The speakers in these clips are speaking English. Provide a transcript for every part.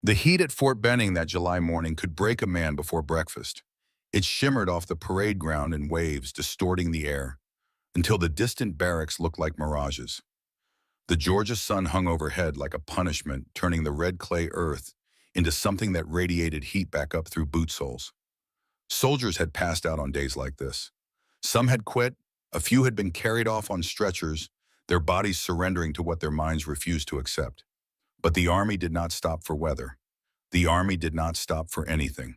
The heat at Fort Benning that July morning could break a man before breakfast. It shimmered off the parade ground in waves, distorting the air, until the distant barracks looked like mirages. The Georgia sun hung overhead like a punishment, turning the red clay earth into something that radiated heat back up through boot soles. Soldiers had passed out on days like this. Some had quit, a few had been carried off on stretchers, their bodies surrendering to what their minds refused to accept. But the Army did not stop for weather. The Army did not stop for anything.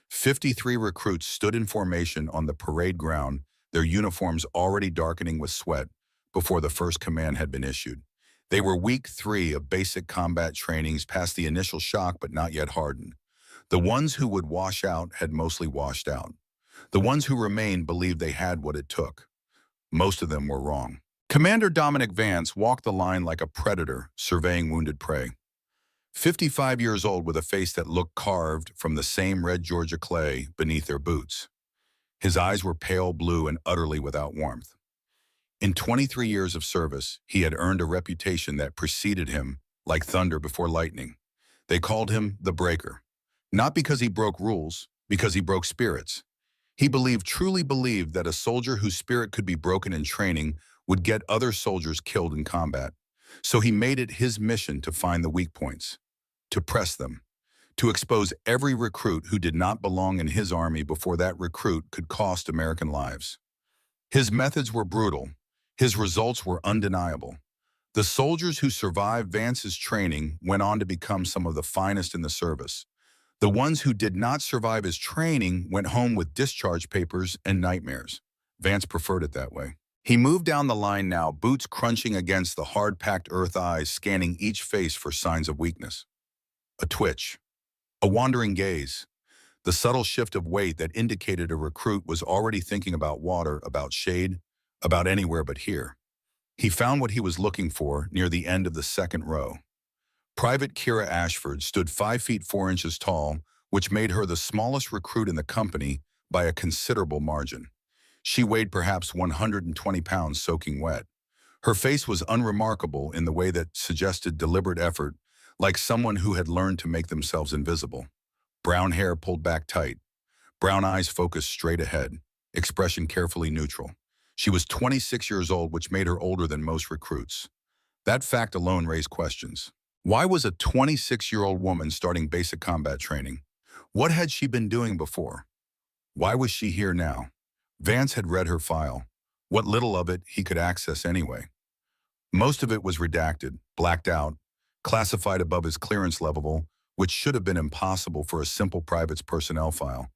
53 recruits stood in formation on the parade ground, their uniforms already darkening with sweat before the first command had been issued. They were week 3 of basic combat trainings, past the initial shock but not yet hardened. The ones who would wash out had mostly washed out. The ones who remained believed they had what it took. Most of them were wrong. Commander Dominic Vance walked the line like a predator surveying wounded prey. 55 years old with a face that looked carved from the same red Georgia clay beneath their boots. His eyes were pale blue and utterly without warmth. In 23 years of service, he had earned a reputation that preceded him like thunder before lightning. They called him the Breaker. Not because he broke rules, because he broke spirits. He truly believed that a soldier whose spirit could be broken in training would get other soldiers killed in combat. So he made it his mission to find the weak points, to press them, to expose every recruit who did not belong in his army before that recruit could cost American lives. His methods were brutal. His results were undeniable. The soldiers who survived Vance's training went on to become some of the finest in the service. The ones who did not survive his training went home with discharge papers and nightmares. Vance preferred it that way. He moved down the line now, boots crunching against the hard-packed earth, eyes scanning each face for signs of weakness. A twitch, a wandering gaze, the subtle shift of weight that indicated a recruit was already thinking about water, about shade, about anywhere but here. He found what he was looking for near the end of the second row. Private Kira Ashford stood 5 feet 4 inches tall, which made her the smallest recruit in the company by a considerable margin. She weighed perhaps 120 pounds soaking wet. Her face was unremarkable in the way that suggested deliberate effort, like someone who had learned to make themselves invisible. Brown hair pulled back tight. Brown eyes focused straight ahead, expression carefully neutral. She was 26 years old, which made her older than most recruits. That fact alone raised questions. Why was a 26-year-old woman starting basic combat training? What had she been doing before? Why was she here now? Vance had read her file. What little of it he could access anyway. Most of it was redacted, blacked out, classified above his clearance level, which should have been impossible for a simple private's personnel file.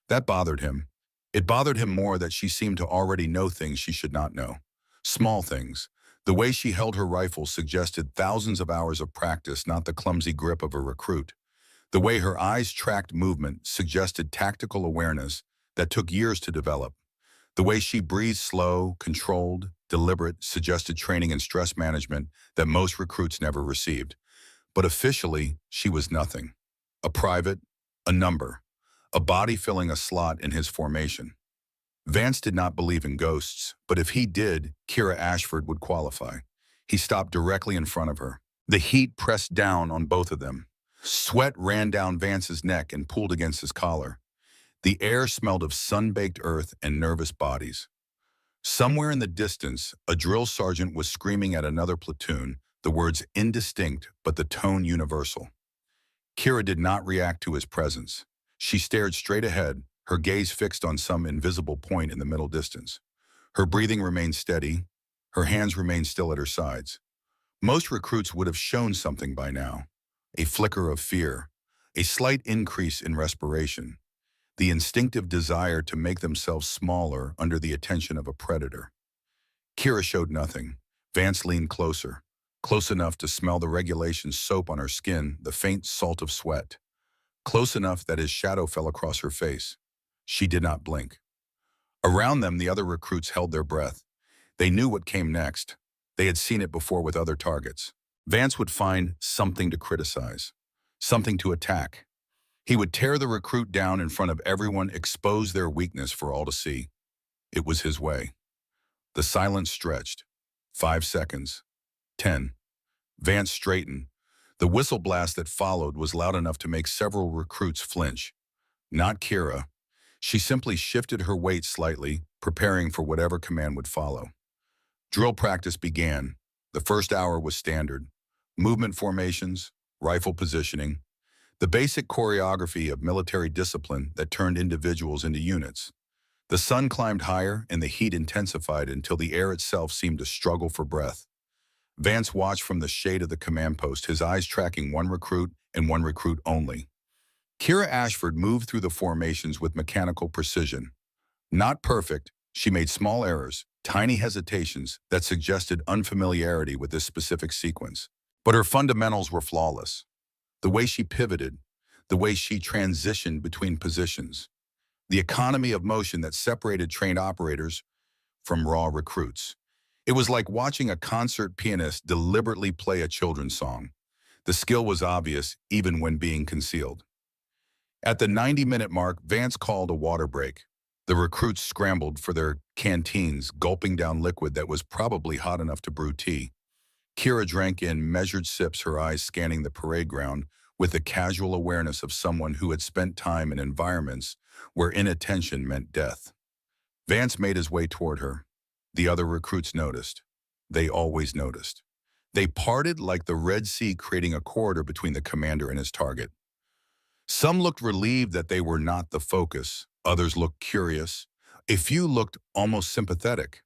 That bothered him. It bothered him more that she seemed to already know things she should not know. Small things. The way she held her rifle suggested thousands of hours of practice, not the clumsy grip of a recruit. The way her eyes tracked movement suggested tactical awareness that took years to develop. The way she breathed slow, controlled, deliberate suggested training and stress management that most recruits never received. But officially, she was nothing. A private, a number, a body filling a slot in his formation. Vance did not believe in ghosts, but if he did, Kira Ashford would qualify. He stopped directly in front of her. The heat pressed down on both of them. Sweat ran down Vance's neck and pooled against his collar. The air smelled of sun-baked earth and nervous bodies. Somewhere in the distance, a drill sergeant was screaming at another platoon, the words indistinct but the tone universal. Kira did not react to his presence. She stared straight ahead, her gaze fixed on some invisible point in the middle distance. Her breathing remained steady. Her hands remained still at her sides. Most recruits would have shown something by now. A flicker of fear, a slight increase in respiration, the instinctive desire to make themselves smaller under the attention of a predator. Kira showed nothing. Vance leaned closer, close enough to smell the regulation soap on her skin, the faint salt of sweat. Close enough that his shadow fell across her face. She did not blink. Around them, the other recruits held their breath. They knew what came next. They had seen it before with other targets. Vance would find something to criticize, something to attack. He would tear the recruit down in front of everyone, expose their weakness for all to see. It was his way. The silence stretched. 5 seconds. 10. Vance straightened. The whistle blast that followed was loud enough to make several recruits flinch. Not Kira. She simply shifted her weight slightly, preparing for whatever command would follow. Drill practice began. The first hour was standard. Movement formations, rifle positioning, the basic choreography of military discipline that turned individuals into units. The sun climbed higher and the heat intensified until the air itself seemed to struggle for breath. Vance watched from the shade of the command post, his eyes tracking one recruit and one recruit only. Kira Ashford moved through the formations with mechanical precision. Not perfect, she made small errors, tiny hesitations that suggested unfamiliarity with this specific sequence. But her fundamentals were flawless. The way she pivoted, the way she transitioned between positions, the economy of motion that separated trained operators from raw recruits. It was like watching a concert pianist deliberately play a children's song. The skill was obvious even when being concealed. At the 90-minute mark, Vance called a water break. The recruits scrambled for their canteens, gulping down liquid that was probably hot enough to brew tea. Kira drank in measured sips, her eyes scanning the parade ground with the casual awareness of someone who had spent time in environments where inattention meant death. Vance made his way toward her. The other recruits noticed. They always noticed. They parted like the Red Sea, creating a corridor between the commander and his target. Some looked relieved that they were not the focus. Others looked curious. A few looked almost sympathetic.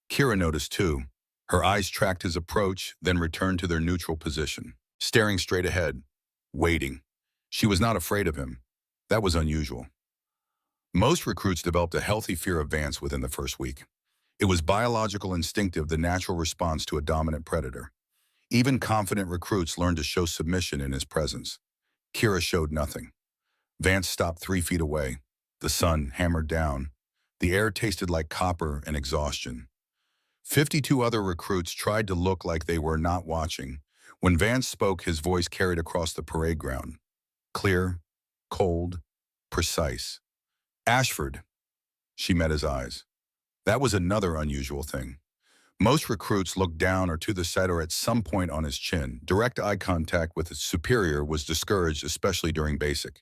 Kira noticed too. Her eyes tracked his approach, then returned to their neutral position, staring straight ahead, waiting. She was not afraid of him. That was unusual. Most recruits developed a healthy fear of Vance within the first week. It was biological, instinctive, the natural response to a dominant predator. Even confident recruits learned to show submission in his presence. Kira showed nothing. Vance stopped 3 feet away. The sun hammered down. The air tasted like copper and exhaustion. 52 other recruits tried to look like they were not watching. When Vance spoke, his voice carried across the parade ground. Clear, cold, precise. Ashford. She met his eyes. That was another unusual thing. Most recruits looked down or to the side or at some point on his chin. Direct eye contact with his superior was discouraged, especially during basic.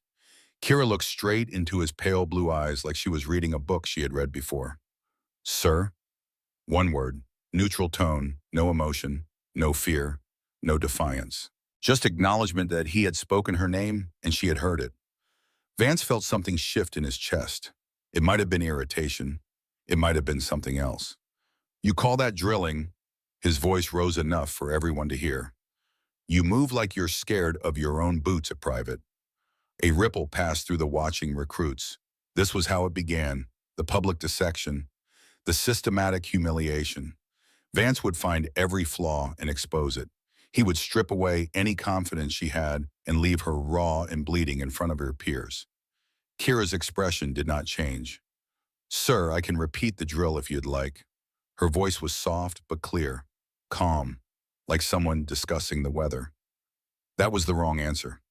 Kira looked straight into his pale blue eyes like she was reading a book she had read before. Sir? One word, neutral tone, no emotion, no fear, no defiance. Just acknowledgement that he had spoken her name and she had heard it. Vance felt something shift in his chest. It might have been irritation. It might have been something else. You call that drilling? His voice rose enough for everyone to hear. You move like you're scared of your own boots at private. A ripple passed through the watching recruits. This was how it began, the public dissection, the systematic humiliation. Vance would find every flaw and expose it. He would strip away any confidence she had and leave her raw and bleeding in front of her peers. Kira's expression did not change. Sir, I can repeat the drill if you'd like. Her voice was soft but clear, calm, like someone discussing the weather. That was the wrong answer.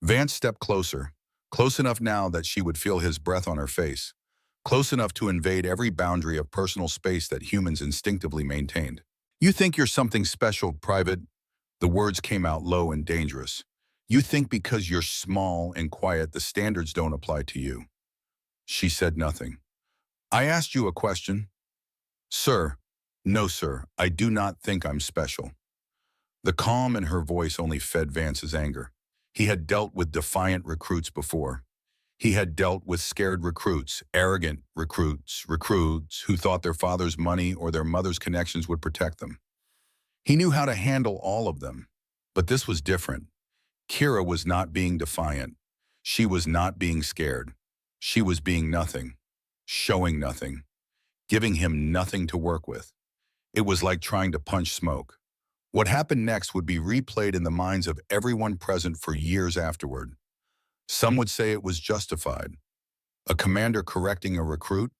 Vance stepped closer, close enough now that she would feel his breath on her face, close enough to invade every boundary of personal space that humans instinctively maintained. You think you're something special, Private? The words came out low and dangerous. You think because you're small and quiet, the standards don't apply to you. She said nothing. I asked you a question. Sir, no, sir, I do not think I'm special. The calm in her voice only fed Vance's anger. He had dealt with defiant recruits before. He had dealt with scared recruits, arrogant recruits who thought their father's money or their mother's connections would protect them. He knew how to handle all of them. But this was different. Kira was not being defiant. She was not being scared. She was being nothing, showing nothing, giving him nothing to work with. It was like trying to punch smoke. What happened next would be replayed in the minds of everyone present for years afterward. Some would say it was justified, a commander correcting a recruit.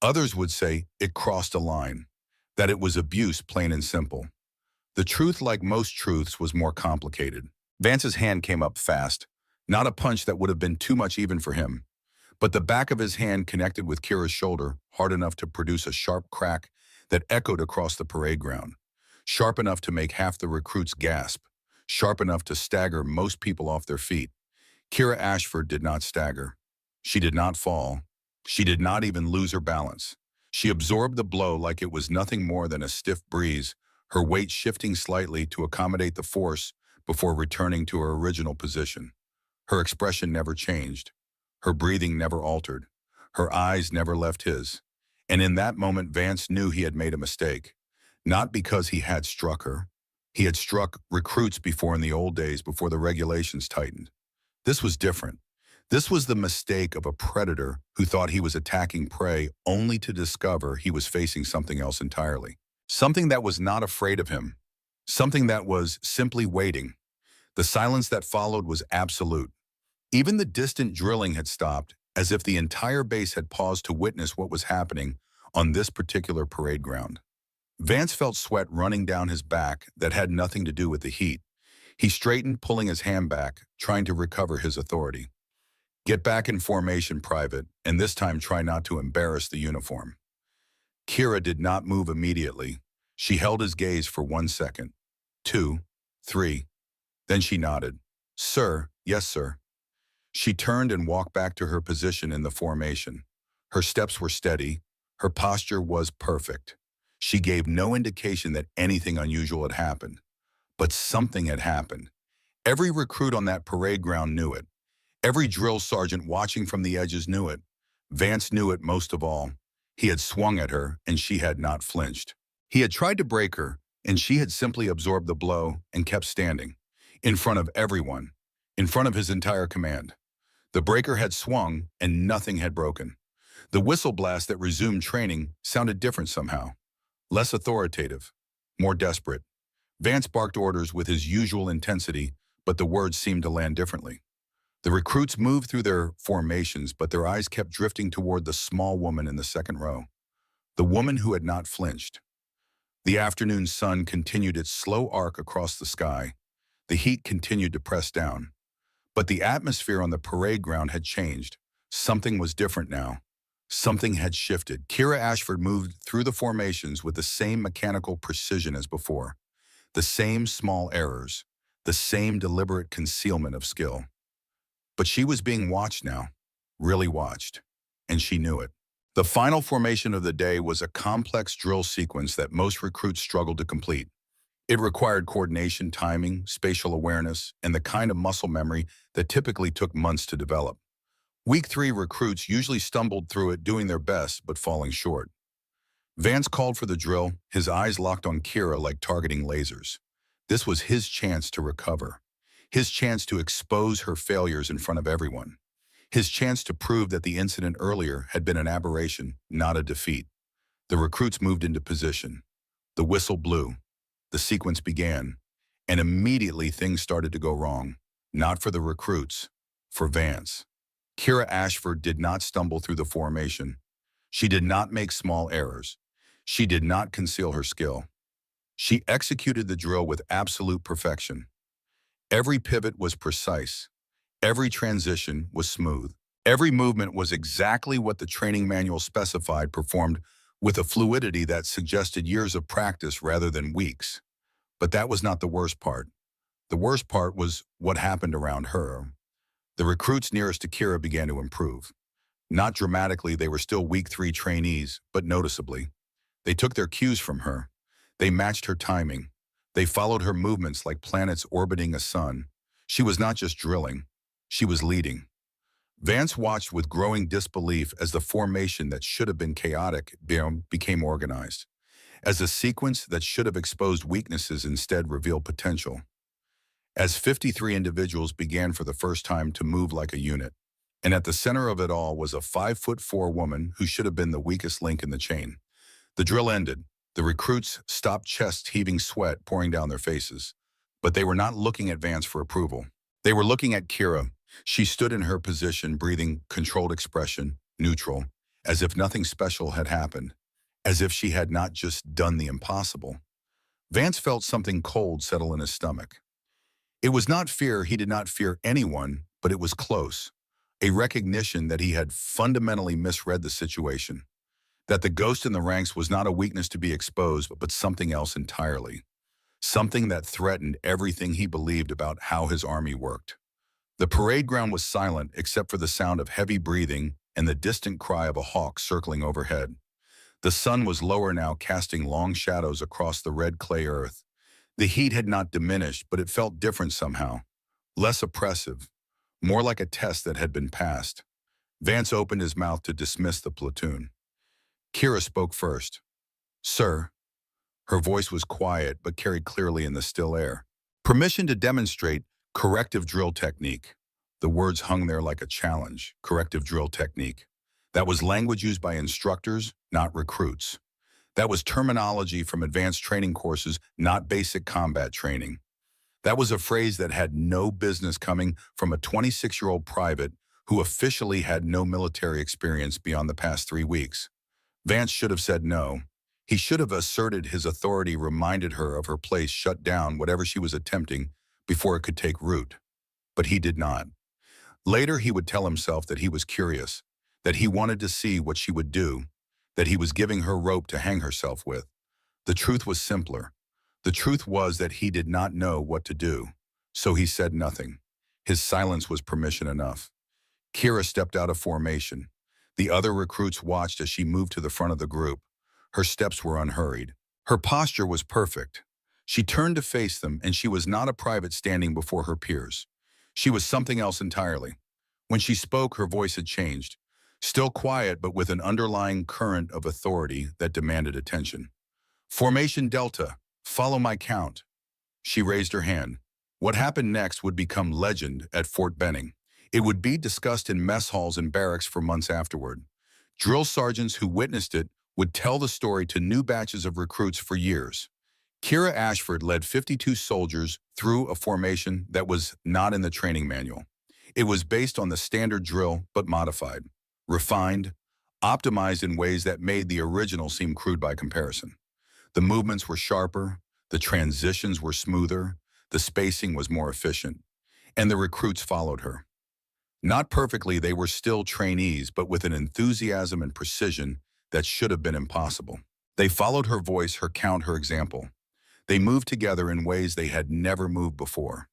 Others would say it crossed a line, that it was abuse, plain and simple. The truth, like most truths, was more complicated. Vance's hand came up fast, not a punch that would have been too much even for him, but the back of his hand connected with Kira's shoulder, hard enough to produce a sharp crack that echoed across the parade ground, sharp enough to make half the recruits gasp, sharp enough to stagger most people off their feet. Kira Ashford did not stagger. She did not fall. She did not even lose her balance. She absorbed the blow like it was nothing more than a stiff breeze, her weight shifting slightly to accommodate the force before returning to her original position. Her expression never changed. Her breathing never altered. Her eyes never left his. And in that moment, Vance knew he had made a mistake. Not because he had struck her. He had struck recruits before in the old days, before the regulations tightened. This was different. This was the mistake of a predator who thought he was attacking prey only to discover he was facing something else entirely. Something that was not afraid of him. Something that was simply waiting. The silence that followed was absolute. Even the distant drilling had stopped, as if the entire base had paused to witness what was happening on this particular parade ground. Vance felt sweat running down his back that had nothing to do with the heat. He straightened, pulling his hand back, trying to recover his authority. Get back in formation, Private, and this time try not to embarrass the uniform. Kira did not move immediately. She held his gaze for 1 second, 2, 3. Then she nodded. Sir, yes, sir. She turned and walked back to her position in the formation. Her steps were steady. Her posture was perfect. She gave no indication that anything unusual had happened. But something had happened. Every recruit on that parade ground knew it. Every drill sergeant watching from the edges knew it. Vance knew it most of all. He had swung at her, and she had not flinched. He had tried to break her, and she had simply absorbed the blow and kept standing. In front of everyone. In front of his entire command. The breaker had swung, and nothing had broken. The whistle blast that resumed training sounded different somehow. Less authoritative. More desperate. Vance barked orders with his usual intensity, but the words seemed to land differently. The recruits moved through their formations, but their eyes kept drifting toward the small woman in the second row. The woman who had not flinched. The afternoon sun continued its slow arc across the sky. The heat continued to press down. But the atmosphere on the parade ground had changed. Something was different now. Something had shifted. Kira Ashford moved through the formations with the same mechanical precision as before. The same small errors. The same deliberate concealment of skill. But she was being watched now. Really watched. And she knew it. The final formation of the day was a complex drill sequence that most recruits struggled to complete. It required coordination, timing, spatial awareness, and the kind of muscle memory that typically took months to develop. Week 3 recruits usually stumbled through it, doing their best but falling short. Vance called for the drill, his eyes locked on Kira like targeting lasers. This was his chance to recover. His chance to expose her failures in front of everyone. His chance to prove that the incident earlier had been an aberration, not a defeat. The recruits moved into position. The whistle blew. The sequence began. And immediately things started to go wrong. Not for the recruits, for Vance. Kira Ashford did not stumble through the formation. She did not make small errors. She did not conceal her skill. She executed the drill with absolute perfection. Every pivot was precise. Every transition was smooth. Every movement was exactly what the training manual specified, performed with a fluidity that suggested years of practice rather than weeks. But that was not the worst part. The worst part was what happened around her. The recruits nearest to Kira began to improve. Not dramatically, they were still week 3 trainees, but noticeably. They took their cues from her. They matched her timing. They followed her movements like planets orbiting a sun. She was not just drilling. She was leading. Vance watched with growing disbelief as the formation that should have been chaotic became organized. As a sequence that should have exposed weaknesses instead revealed potential. As 53 individuals began for the first time to move like a unit. And at the center of it all was a 5'4" woman who should have been the weakest link in the chain. The drill ended. The recruits stopped, chests heaving, sweat pouring down their faces. But they were not looking at Vance for approval. They were looking at Kira. She stood in her position, breathing, controlled expression, neutral, as if nothing special had happened, as if she had not just done the impossible. Vance felt something cold settle in his stomach. It was not fear. He did not fear anyone, but it was close. A recognition that he had fundamentally misread the situation. That the ghost in the ranks was not a weakness to be exposed, but something else entirely. something that threatened everything he believed about how his army worked. The parade ground was silent except for the sound of heavy breathing and the distant cry of a hawk circling overhead. The sun was lower now, casting long shadows across the red clay earth. The heat had not diminished, but it felt different somehow. Less oppressive, more like a test that had been passed. Vance opened his mouth to dismiss the platoon. Kira spoke first. "Sir." Her voice was quiet but carried clearly in the still air. "Permission to demonstrate corrective drill technique." The words hung there like a challenge. Corrective drill technique. That was language used by instructors, not recruits. That was terminology from advanced training courses, not basic combat training. That was a phrase that had no business coming from a 26-year-old private who officially had no military experience beyond the past 3 weeks. Vance should have said no. He should have asserted his authority, reminded her of her place, shut down whatever she was attempting before it could take root. But he did not. Later, he would tell himself that he was curious, that he wanted to see what she would do, that he was giving her rope to hang herself with. The truth was simpler. The truth was that he did not know what to do, so he said nothing. His silence was permission enough. Kira stepped out of formation. The other recruits watched as she moved to the front of the group. Her steps were unhurried. Her posture was perfect. She turned to face them, and she was not a private standing before her peers. She was something else entirely. When she spoke, her voice had changed. Still quiet, but with an underlying current of authority that demanded attention. "Formation Delta, follow my count." She raised her hand. What happened next would become legend at Fort Benning. It would be discussed in mess halls and barracks for months afterward. Drill sergeants who witnessed it would tell the story to new batches of recruits for years. Kira Ashford led 52 soldiers through a formation that was not in the training manual. It was based on the standard drill, but modified, refined, optimized in ways that made the original seem crude by comparison. The movements were sharper, the transitions were smoother, the spacing was more efficient, and the recruits followed her. Not perfectly, they were still trainees, but with an enthusiasm and precision that should have been impossible. They followed her voice, her count, her example. They moved together in ways they had never moved before.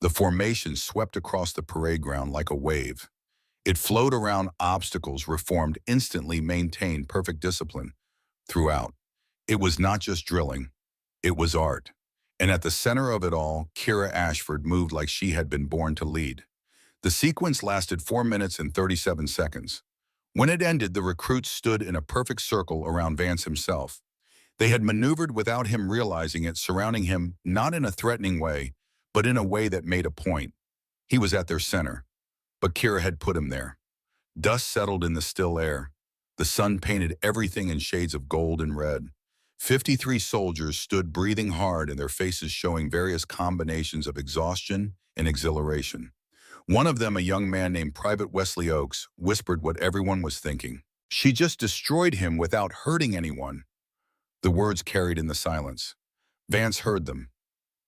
The formation swept across the parade ground like a wave. It flowed around obstacles, reformed instantly, maintained perfect discipline throughout. It was not just drilling, it was art. And at the center of it all, Kira Ashford moved like she had been born to lead. The sequence lasted 4 minutes and 37 seconds. When it ended, the recruits stood in a perfect circle around Vance himself. They had maneuvered without him realizing it, surrounding him not in a threatening way, but in a way that made a point. He was at their center, but Kira had put him there. Dust settled in the still air. The sun painted everything in shades of gold and red. 53 soldiers stood breathing hard and their faces showing various combinations of exhaustion and exhilaration. One of them, a young man named Private Wesley Oakes, whispered what everyone was thinking. "She just destroyed him without hurting anyone." The words carried in the silence. Vance heard them.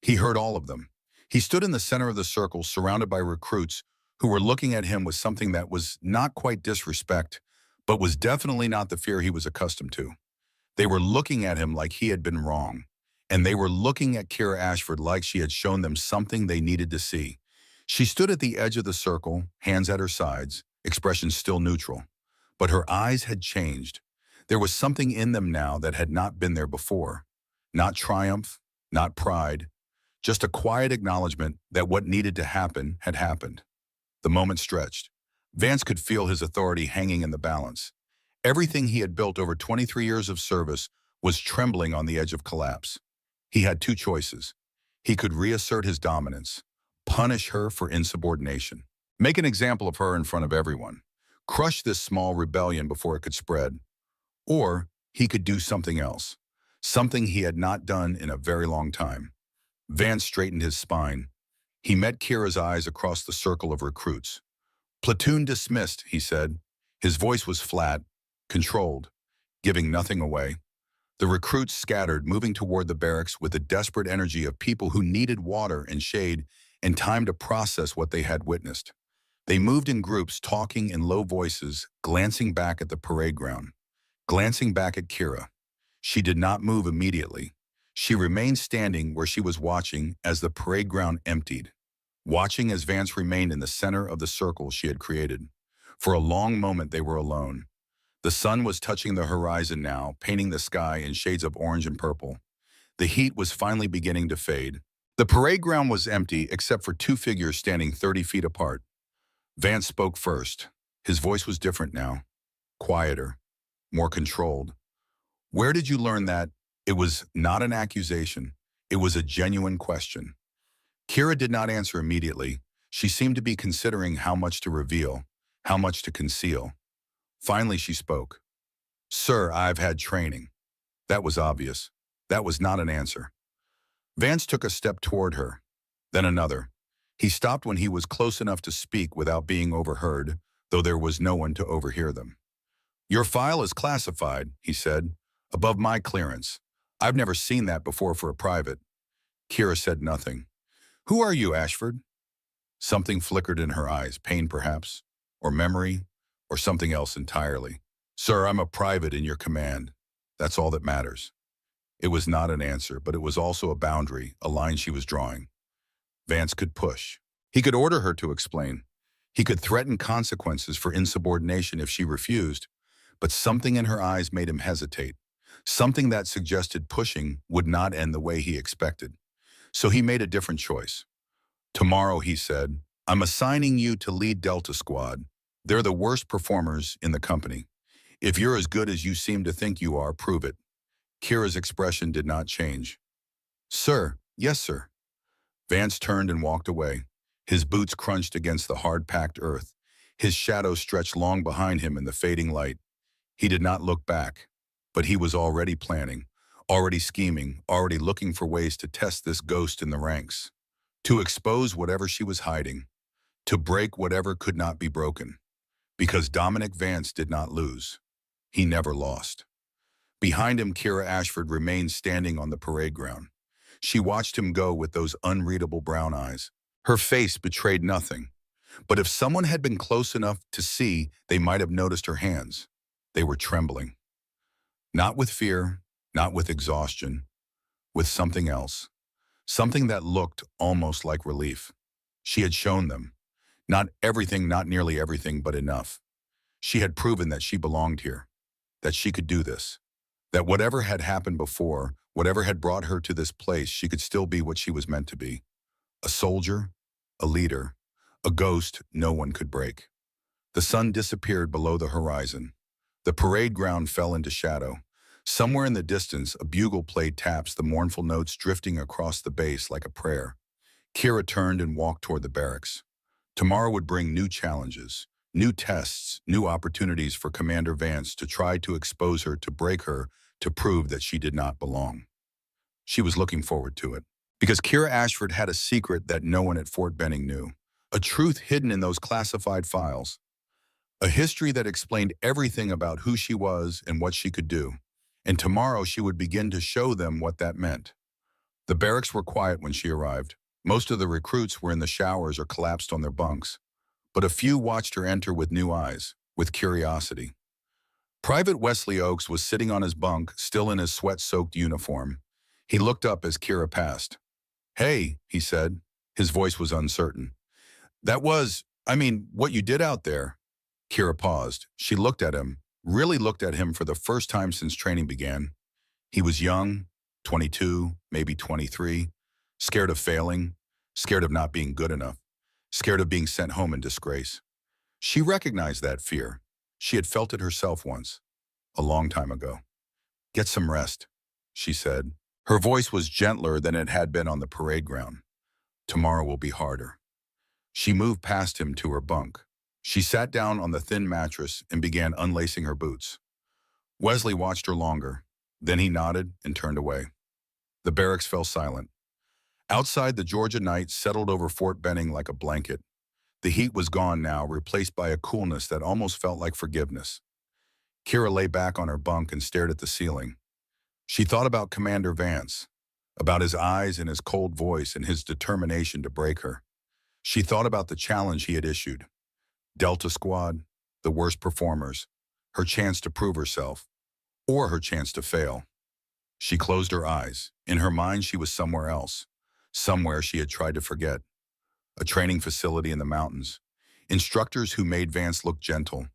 He heard all of them. He stood in the center of the circle, surrounded by recruits who were looking at him with something that was not quite disrespect, but was definitely not the fear he was accustomed to. They were looking at him like he had been wrong, and they were looking at Kira Ashford like she had shown them something they needed to see. She stood at the edge of the circle, hands at her sides, expression still neutral. But her eyes had changed. There was something in them now that had not been there before. Not triumph, not pride, just a quiet acknowledgement that what needed to happen had happened. The moment stretched. Vance could feel his authority hanging in the balance. Everything he had built over 23 years of service was trembling on the edge of collapse. He had two choices. He could reassert his dominance, punish her for insubordination, make an example of her in front of everyone, crush this small rebellion before it could spread. Or he could do something else, something he had not done in a very long time. Vance straightened his spine. He met Kira's eyes across the circle of recruits. "Platoon dismissed," he said. His voice was flat, controlled, giving nothing away. The recruits scattered, moving toward the barracks with the desperate energy of people who needed water and shade and time to process what they had witnessed. They moved in groups, talking in low voices, glancing back at the parade ground, glancing back at Kira. She did not move immediately. She remained standing where she was watching as the parade ground emptied, watching as Vance remained in the center of the circle she had created. For a long moment they were alone. The sun was touching the horizon now, painting the sky in shades of orange and purple. The heat was finally beginning to fade. The parade ground was empty except for two figures standing 30 feet apart. Vance spoke first. His voice was different now, quieter, more controlled. Where did you learn that? It was not an accusation. It was a genuine question. Kira did not answer immediately. She seemed to be considering how much to reveal, how much to conceal. Finally, she spoke. Sir, I've had training. That was obvious. That was not an answer. Vance took a step toward her, then another. He stopped when he was close enough to speak without being overheard, though there was no one to overhear them. Your file is classified, he said, above my clearance. I've never seen that before for a private. Kira said nothing. Who are you, Ashford? Something flickered in her eyes, pain perhaps, or memory, or something else entirely. Sir, I'm a private in your command. That's all that matters. It was not an answer, but it was also a boundary, a line she was drawing. Vance could push. He could order her to explain. He could threaten consequences for insubordination if she refused, but something in her eyes made him hesitate. Something that suggested pushing would not end the way he expected. So he made a different choice. Tomorrow, he said, I'm assigning you to lead Delta Squad. They're the worst performers in the company. If you're as good as you seem to think you are, prove it. Kira's expression did not change. Sir, yes, sir. Vance turned and walked away. His boots crunched against the hard-packed earth. His shadow stretched long behind him in the fading light. He did not look back, but he was already planning, already scheming, already looking for ways to test this ghost in the ranks, to expose whatever she was hiding, to break whatever could not be broken. Because Dominic Vance did not lose. He never lost. Behind him, Kira Ashford remained standing on the parade ground. She watched him go with those unreadable brown eyes. Her face betrayed nothing. But if someone had been close enough to see, they might have noticed her hands. They were trembling. Not with fear, not with exhaustion, with something else. Something that looked almost like relief. She had shown them. Not everything, not nearly everything, but enough. She had proven that she belonged here, that she could do this, that whatever had happened before, whatever had brought her to this place, she could still be what she was meant to be. A soldier, a leader, a ghost no one could break. The sun disappeared below the horizon. The parade ground fell into shadow. Somewhere in the distance, a bugle played taps, the mournful notes drifting across the base like a prayer. Kira turned and walked toward the barracks. Tomorrow would bring new challenges, new tests, new opportunities for Commander Vance to try to expose her, to break her, to prove that she did not belong. She was looking forward to it. Because Kira Ashford had a secret that no one at Fort Benning knew. A truth hidden in those classified files. A history that explained everything about who she was and what she could do. And tomorrow she would begin to show them what that meant. The barracks were quiet when she arrived. Most of the recruits were in the showers or collapsed on their bunks. But a few watched her enter with new eyes, with curiosity. Private Wesley Oakes was sitting on his bunk, still in his sweat-soaked uniform. He looked up as Kira passed. Hey, he said. His voice was uncertain. What you did out there. Kira paused. She looked at him, really looked at him for the first time since training began. He was young, 22, maybe 23, scared of failing, scared of not being good enough, scared of being sent home in disgrace. She recognized that fear. She had felt it herself once, a long time ago. Get some rest, she said. Her voice was gentler than it had been on the parade ground. Tomorrow will be harder. She moved past him to her bunk. She sat down on the thin mattress and began unlacing her boots. Wesley watched her longer. Then he nodded and turned away. The barracks fell silent. Outside, the Georgia night settled over Fort Benning like a blanket. The heat was gone now, replaced by a coolness that almost felt like forgiveness. Kira lay back on her bunk and stared at the ceiling. She thought about Commander Vance, about his eyes and his cold voice and his determination to break her. She thought about the challenge he had issued. Delta Squad, the worst performers, her chance to prove herself, or her chance to fail. She closed her eyes, In her mind, she was somewhere else, somewhere she had tried to forget. A training facility in the mountains, instructors who made Vance look gentle,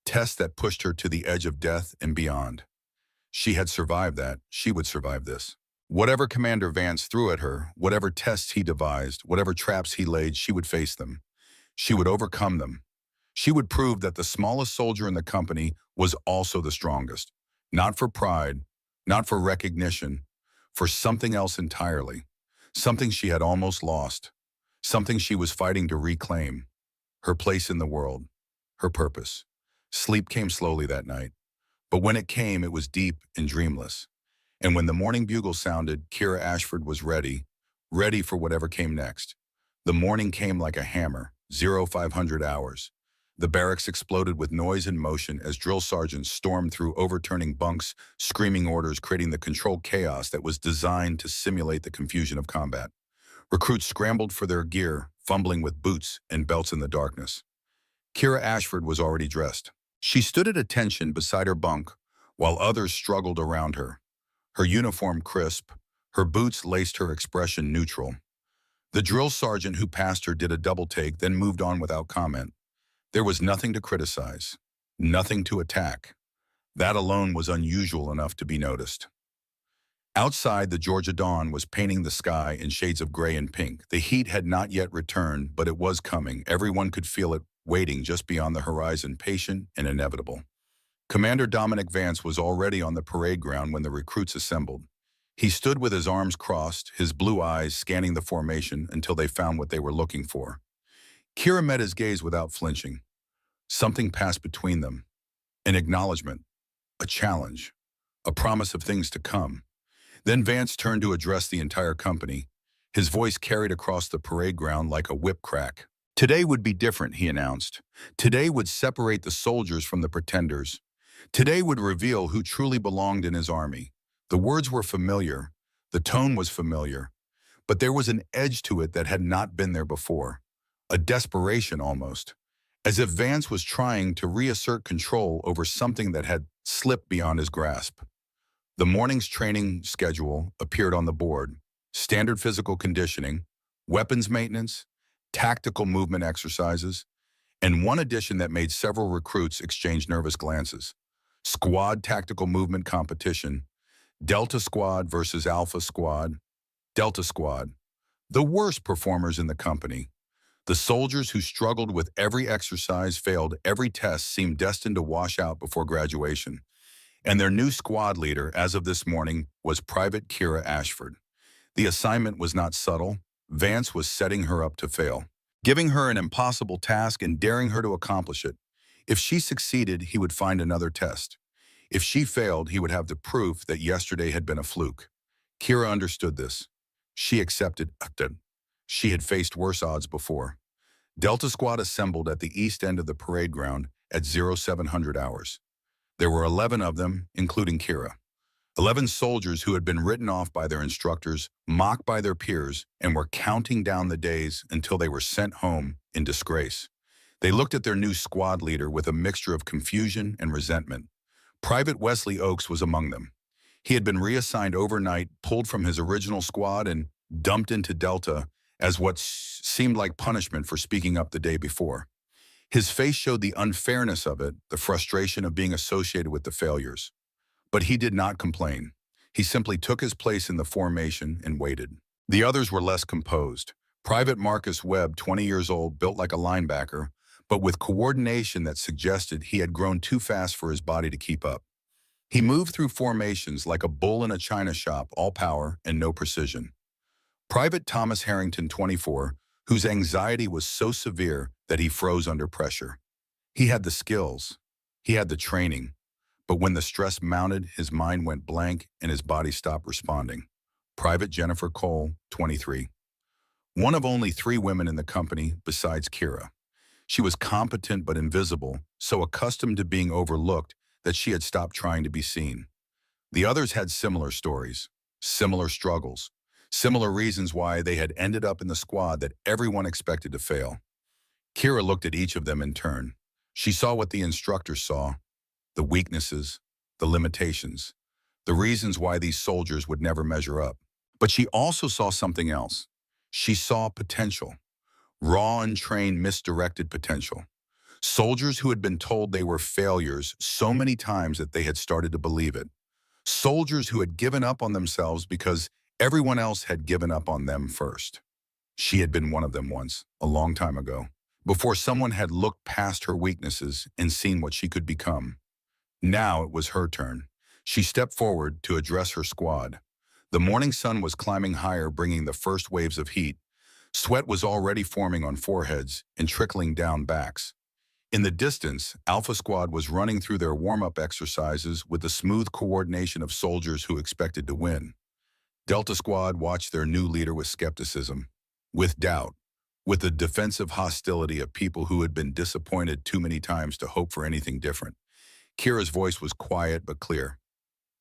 tests that pushed her to the edge of death and beyond. She had survived that. She would survive this. Whatever Commander Vance threw at her, whatever tests he devised, whatever traps he laid, she would face them. She would overcome them. She would prove that the smallest soldier in the company was also the strongest. Not for pride, not for recognition, for something else entirely. Something she had almost lost. Something she was fighting to reclaim. Her place in the world. Her purpose. Sleep came slowly that night. But when it came, it was deep and dreamless. And when the morning bugle sounded, Kira Ashford was ready, ready for whatever came next. The morning came like a hammer, 0500 hours. The barracks exploded with noise and motion as drill sergeants stormed through overturning bunks, screaming orders, creating the controlled chaos that was designed to simulate the confusion of combat. Recruits scrambled for their gear, fumbling with boots and belts in the darkness. Kira Ashford was already dressed. She stood at attention beside her bunk, while others struggled around her. Her uniform crisp, her boots laced, her expression neutral. The drill sergeant who passed her did a double take, then moved on without comment. There was nothing to criticize, nothing to attack. That alone was unusual enough to be noticed. Outside, the Georgia dawn was painting the sky in shades of gray and pink. The heat had not yet returned, but it was coming. Everyone could feel it, waiting just beyond the horizon, patient and inevitable. Commander Dominic Vance was already on the parade ground when the recruits assembled. He stood with his arms crossed, his blue eyes scanning the formation until they found what they were looking for. Kira met his gaze without flinching. Something passed between them. An acknowledgement, a challenge, a promise of things to come. Then Vance turned to address the entire company. His voice carried across the parade ground like a whip crack. Today would be different, he announced. Today would separate the soldiers from the pretenders. Today would reveal who truly belonged in his army. The words were familiar. The tone was familiar. But there was an edge to it that had not been there before. A desperation almost. As if Vance was trying to reassert control over something that had slipped beyond his grasp. The morning's training schedule appeared on the board. Standard physical conditioning, weapons maintenance, tactical movement exercises, and one addition that made several recruits exchange nervous glances. Squad tactical movement competition, Delta Squad versus Alpha Squad, Delta Squad, the worst performers in the company. The soldiers who struggled with every exercise, failed every test, seemed destined to wash out before graduation. And their new squad leader, as of this morning, was Private Kira Ashford. The assignment was not subtle. Vance was setting her up to fail, giving her an impossible task and daring her to accomplish it. If she succeeded, he would find another test. If she failed, he would have the proof that yesterday had been a fluke. Kira understood this. She accepted it. She had faced worse odds before. Delta Squad assembled at the east end of the parade ground at 0700 hours. There were 11 of them, including Kira. 11 soldiers who had been written off by their instructors, mocked by their peers, and were counting down the days until they were sent home in disgrace. They looked at their new squad leader with a mixture of confusion and resentment. Private Wesley Oakes was among them. He had been reassigned overnight, pulled from his original squad, and dumped into Delta as what seemed like punishment for speaking up the day before. His face showed the unfairness of it, the frustration of being associated with the failures. But he did not complain. He simply took his place in the formation and waited. The others were less composed. Private Marcus Webb, 20 years old, built like a linebacker, but with coordination that suggested he had grown too fast for his body to keep up. He moved through formations like a bull in a china shop, all power and no precision. Private Thomas Harrington, 24, whose anxiety was so severe that he froze under pressure. He had the skills. He had the training. But when the stress mounted, his mind went blank and his body stopped responding. Private Jennifer Cole, 23. One of only 3 women in the company besides Kira. She was competent but invisible, so accustomed to being overlooked that she had stopped trying to be seen. The others had similar stories, similar struggles, similar reasons why they had ended up in the squad that everyone expected to fail. Kira looked at each of them in turn. She saw what the instructors saw, the weaknesses, the limitations, the reasons why these soldiers would never measure up. But she also saw something else. She saw potential, raw, untrained, misdirected potential. Soldiers who had been told they were failures so many times that they had started to believe it. Soldiers who had given up on themselves because everyone else had given up on them first. She had been one of them once, a long time ago, before someone had looked past her weaknesses and seen what she could become. Now it was her turn. She stepped forward to address her squad. The morning sun was climbing higher, bringing the first waves of heat. Sweat was already forming on foreheads and trickling down backs. In the distance, Alpha Squad was running through their warm-up exercises with the smooth coordination of soldiers who expected to win. Delta Squad watched their new leader with skepticism, with doubt, with the defensive hostility of people who had been disappointed too many times to hope for anything different. Kira's voice was quiet but clear.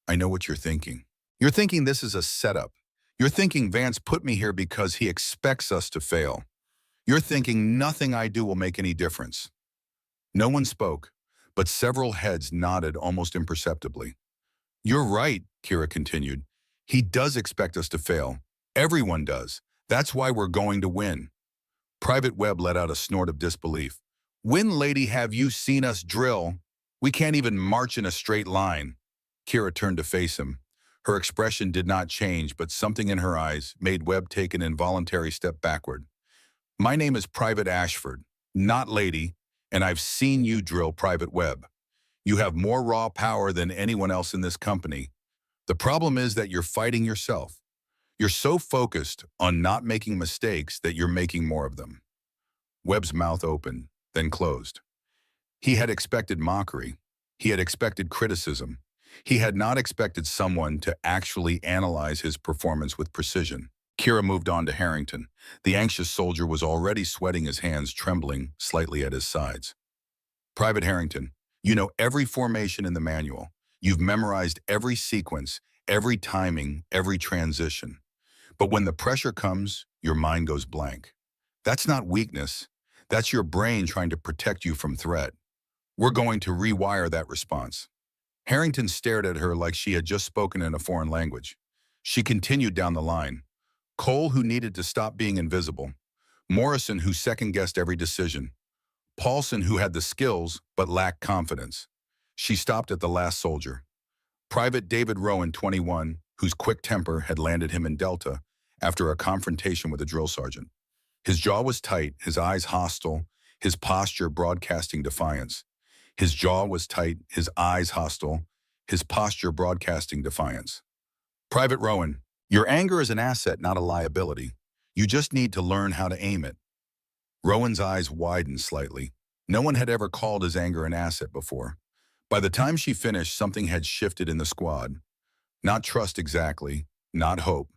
I know what you're thinking. You're thinking this is a setup. You're thinking Vance put me here because he expects us to fail. You're thinking nothing I do will make any difference. No one spoke, but several heads nodded almost imperceptibly. You're right, Kira continued. He does expect us to fail. Everyone does. That's why we're going to win. Private Webb let out a snort of disbelief. When, lady, have you seen us drill? We can't even march in a straight line. Kira turned to face him. Her expression did not change, but something in her eyes made Webb take an involuntary step backward. My name is Private Ashford, not lady, and I've seen you drill, Private Webb. You have more raw power than anyone else in this company. The problem is that you're fighting yourself. You're so focused on not making mistakes that you're making more of them. Webb's mouth opened, then closed. He had expected mockery. He had expected criticism. He had not expected someone to actually analyze his performance with precision. Kira moved on to Harrington. The anxious soldier was already sweating, his hands trembling slightly at his sides. Private Harrington, you know every formation in the manual. You've memorized every sequence, every timing, every transition. But when the pressure comes, your mind goes blank. That's not weakness. That's your brain trying to protect you from threat. We're going to rewire that response. Harrington stared at her like she had just spoken in a foreign language. She continued down the line. Cole, who needed to stop being invisible. Morrison, who second-guessed every decision. Paulson, who had the skills but lacked confidence. She stopped at the last soldier. Private David Rowan, 21, whose quick temper had landed him in Delta after a confrontation with a drill sergeant. His jaw was tight, his eyes hostile, his posture broadcasting defiance. His jaw was tight, his eyes hostile, his posture broadcasting defiance. Private Rowan, your anger is an asset, not a liability. You just need to learn how to aim it. Rowan's eyes widened slightly. No one had ever called his anger an asset before. By the time she finished, something had shifted in the squad. Not trust exactly, not hope,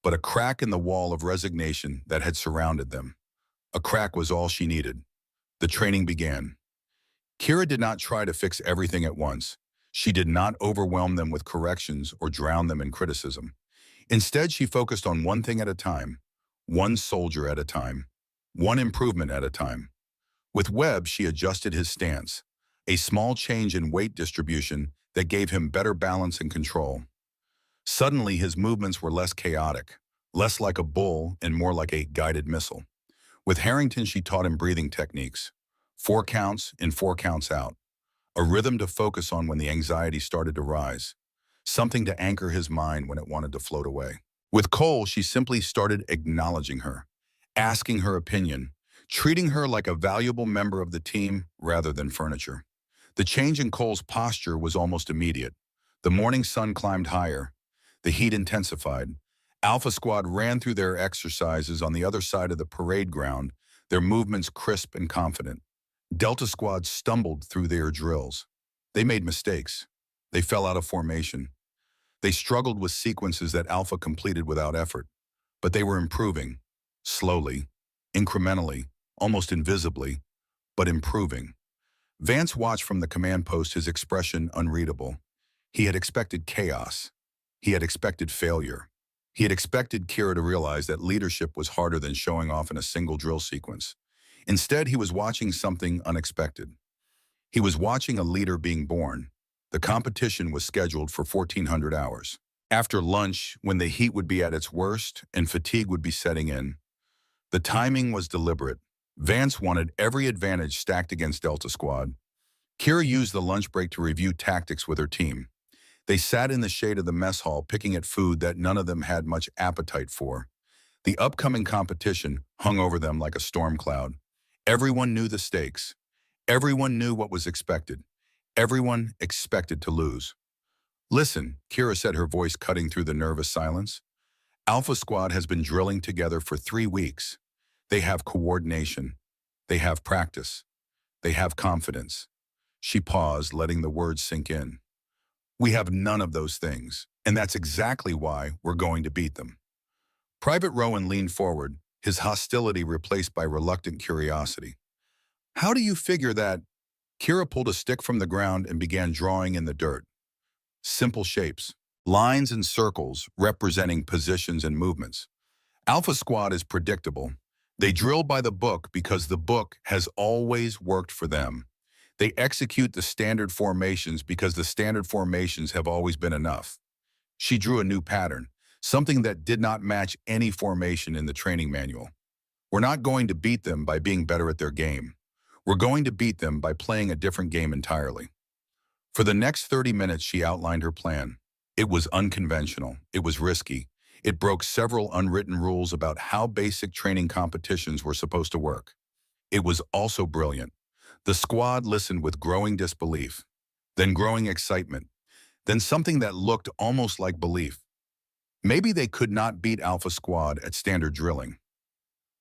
but a crack in the wall of resignation that had surrounded them. A crack was all she needed. The training began. Kira did not try to fix everything at once. She did not overwhelm them with corrections or drown them in criticism. Instead, she focused on one thing at a time, one soldier at a time, one improvement at a time. With Webb, she adjusted his stance, a small change in weight distribution that gave him better balance and control. Suddenly, his movements were less chaotic, less like a bull and more like a guided missile. With Harrington, she taught him breathing techniques, 4 counts in, 4 counts out, a rhythm to focus on when the anxiety started to rise, something to anchor his mind when it wanted to float away. With Cole, she simply started acknowledging her, asking her opinion, treating her like a valuable member of the team rather than furniture. The change in Cole's posture was almost immediate. The morning sun climbed higher. The heat intensified. Alpha Squad ran through their exercises on the other side of the parade ground, their movements crisp and confident. Delta Squad stumbled through their drills. They made mistakes. They fell out of formation. They struggled with sequences that Alpha completed without effort. But they were improving, slowly, incrementally, almost invisibly, but improving. Vance watched from the command post, his expression unreadable. He had expected chaos. He had expected failure. He had expected Kira to realize that leadership was harder than showing off in a single drill sequence. Instead, he was watching something unexpected. He was watching a leader being born. The competition was scheduled for 1,400 hours. After lunch, when the heat would be at its worst and fatigue would be setting in, the timing was deliberate. Vance wanted every advantage stacked against Delta Squad. Kira used the lunch break to review tactics with her team. They sat in the shade of the mess hall picking at food that none of them had much appetite for. The upcoming competition hung over them like a storm cloud. Everyone knew the stakes. Everyone knew what was expected. Everyone expected to lose. Listen, Kira said, her voice cutting through the nervous silence. Alpha Squad has been drilling together for 3 weeks. They have coordination. They have practice. They have confidence. She paused, letting the words sink in. We have none of those things, and that's exactly why we're going to beat them. Private Rowan leaned forward, his hostility replaced by reluctant curiosity. How do you figure that? Kira pulled a stick from the ground and began drawing in the dirt. Simple shapes, lines and circles representing positions and movements. Alpha Squad is predictable. They drill by the book because the book has always worked for them. They execute the standard formations because the standard formations have always been enough. She drew a new pattern, something that did not match any formation in the training manual. We're not going to beat them by being better at their game. We're going to beat them by playing a different game entirely. For the next 30 minutes, she outlined her plan. It was unconventional. It was risky. It broke several unwritten rules about how basic training competitions were supposed to work. It was also brilliant. The squad listened with growing disbelief, then growing excitement, then something that looked almost like belief. Maybe they could not beat Alpha Squad at standard drilling,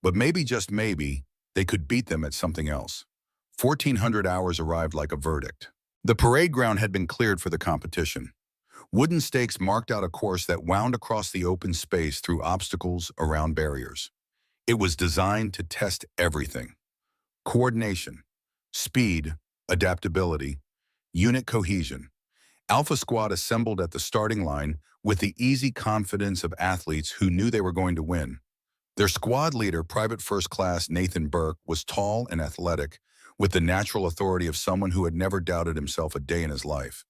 but maybe, just maybe, they could beat them at something else. 1,400 hours arrived like a verdict. The parade ground had been cleared for the competition. Wooden stakes marked out a course that wound across the open space through obstacles around barriers. It was designed to test everything: coordination, speed, adaptability, unit cohesion. Alpha Squad assembled at the starting line with the easy confidence of athletes who knew they were going to win. Their squad leader, Private First Class Nathan Burke, was tall and athletic, with the natural authority of someone who had never doubted himself a day in his life.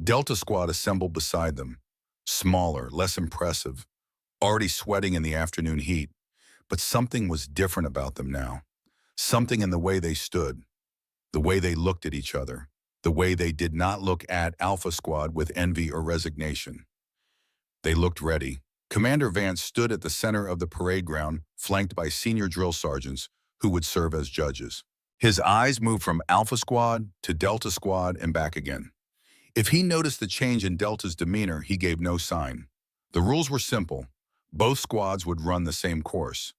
Delta Squad assembled beside them, smaller, less impressive, already sweating in the afternoon heat. But something was different about them now. Something in the way they stood, the way they looked at each other, the way they did not look at Alpha Squad with envy or resignation. They looked ready. Commander Vance stood at the center of the parade ground, flanked by senior drill sergeants who would serve as judges. His eyes moved from Alpha Squad to Delta Squad and back again. If he noticed the change in Delta's demeanor, he gave no sign. The rules were simple. Both squads would run the same course.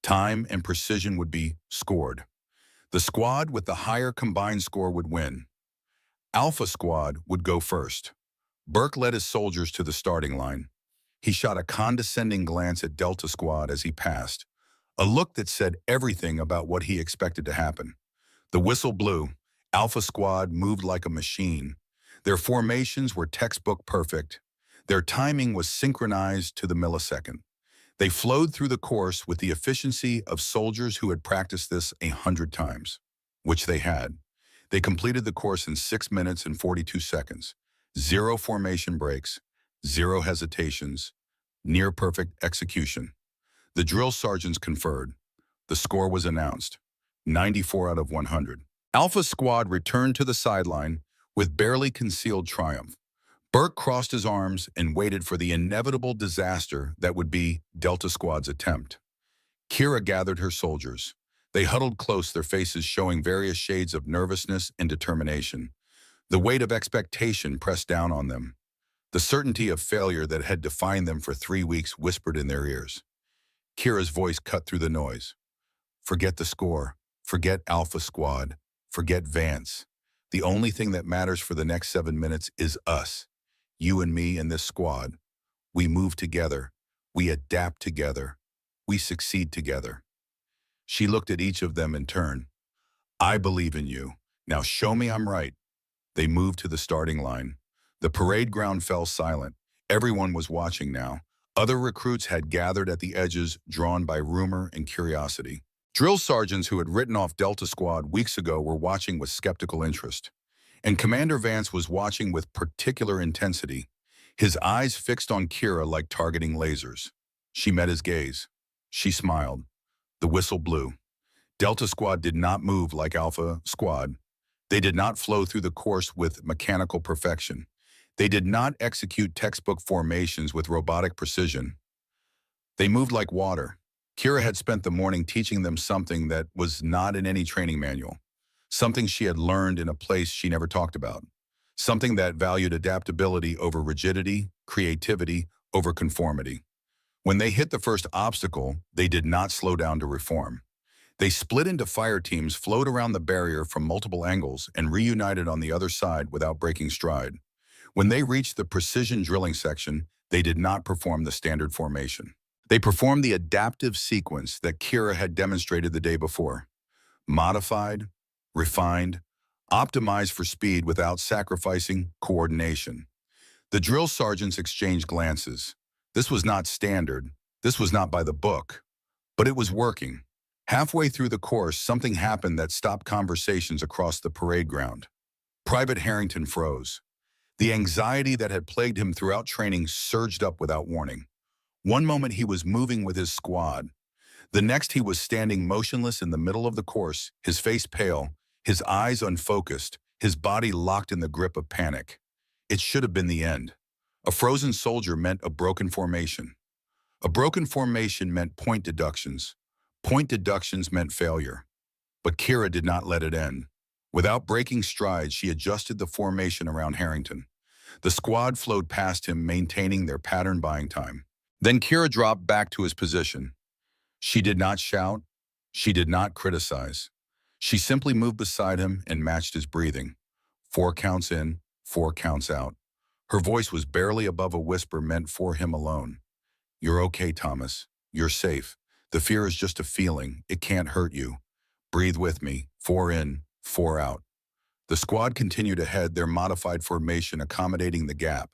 Time and precision would be scored. The squad with the higher combined score would win. Alpha Squad would go first. Burke led his soldiers to the starting line. He shot a condescending glance at Delta Squad as he passed, a look that said everything about what he expected to happen. The whistle blew. Alpha Squad moved like a machine. Their formations were textbook perfect. Their timing was synchronized to the millisecond. They flowed through the course with the efficiency of soldiers who had practiced this 100 times, which they had. They completed the course in 6 minutes and 42 seconds. 0 formation breaks, 0 hesitations, near perfect execution. The drill sergeants conferred. The score was announced: 94 out of 100. Alpha Squad returned to the sideline with barely concealed triumph. Burke crossed his arms and waited for the inevitable disaster that would be Delta Squad's attempt. Kira gathered her soldiers. They huddled close, their faces showing various shades of nervousness and determination. The weight of expectation pressed down on them. The certainty of failure that had defined them for 3 weeks whispered in their ears. Kira's voice cut through the noise. Forget the score. Forget Alpha Squad. Forget Vance. The only thing that matters for the next 7 minutes is us. You and me and this squad. We move together. We adapt together. We succeed together. She looked at each of them in turn. I believe in you. Now show me I'm right. They moved to the starting line. The parade ground fell silent. Everyone was watching now. Other recruits had gathered at the edges, drawn by rumor and curiosity. Drill sergeants who had written off Delta Squad weeks ago were watching with skeptical interest. And Commander Vance was watching with particular intensity. his eyes fixed on Kira like targeting lasers. She met his gaze. She smiled. The whistle blew. Delta Squad did not move like Alpha Squad. They did not flow through the course with mechanical perfection. They did not execute textbook formations with robotic precision. They moved like water. Kira had spent the morning teaching them something that was not in any training manual, something she had learned in a place she never talked about, something that valued adaptability over rigidity, creativity over conformity. When they hit the first obstacle, they did not slow down to reform. They split into fire teams, flowed around the barrier from multiple angles, and reunited on the other side without breaking stride. When they reached the precision drilling section, they did not perform the standard formation. They performed the adaptive sequence that Kira had demonstrated the day before. Modified, refined, optimized for speed without sacrificing coordination. The drill sergeants exchanged glances. This was not standard. This was not by the book. But it was working. Halfway through the course, something happened that stopped conversations across the parade ground. Private Harrington froze. The anxiety that had plagued him throughout training surged up without warning. One moment he was moving with his squad. The next he was standing motionless in the middle of the course, his face pale, his eyes unfocused, his body locked in the grip of panic. It should have been the end. A frozen soldier meant a broken formation. A broken formation meant point deductions. Point deductions meant failure. But Kira did not let it end. Without breaking stride, she adjusted the formation around Harrington. The squad flowed past him, maintaining their pattern buying time. Then Kira dropped back to his position. She did not shout. She did not criticize. She simply moved beside him and matched his breathing. 4 counts in, 4 counts out. Her voice was barely above a whisper meant for him alone. "You're okay, Thomas. You're safe. The fear is just a feeling. It can't hurt you. Breathe with me. 4 in, 4 out." The squad continued ahead, their modified formation accommodating the gap.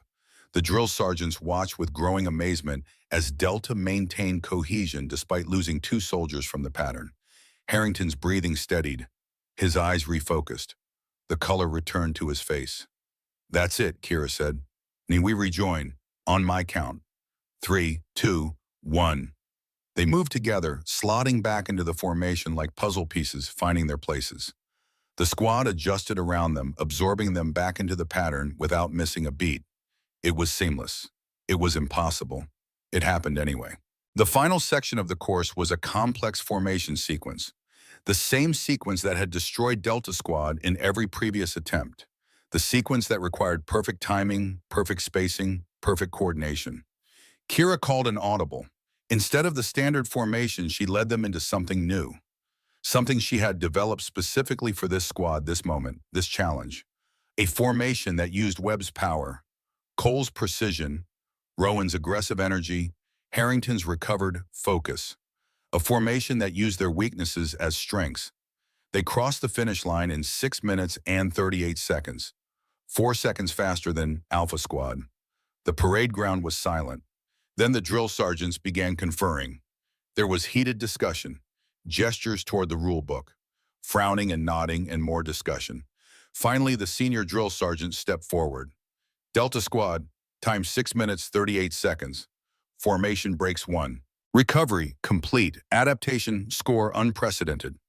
The drill sergeants watched with growing amazement as Delta maintained cohesion despite losing 2 soldiers from the pattern. Harrington's breathing steadied. His eyes refocused. The color returned to his face. "That's it," Kira said. "May we rejoin? On my count. 3, 2, 1. They moved together, slotting back into the formation like puzzle pieces, finding their places. The squad adjusted around them, absorbing them back into the pattern without missing a beat. It was seamless. It was impossible. It happened anyway. The final section of the course was a complex formation sequence, the same sequence that had destroyed Delta Squad in every previous attempt, the sequence that required perfect timing, perfect spacing, perfect coordination. Kira called an audible. Instead of the standard formation, she led them into something new, something she had developed specifically for this squad, this moment, this challenge. A formation that used Webb's power, Cole's precision, Rowan's aggressive energy, Harrington's recovered focus. A formation that used their weaknesses as strengths. They crossed the finish line in 6 minutes and 38 seconds, 4 seconds faster than Alpha Squad. The parade ground was silent. Then the drill sergeants began conferring. There was heated discussion, gestures toward the rule book, frowning and nodding, and more discussion. Finally, the senior drill sergeant stepped forward. "Delta Squad, time 6 minutes 38 seconds. Formation breaks 1. Recovery complete. Adaptation score unprecedented."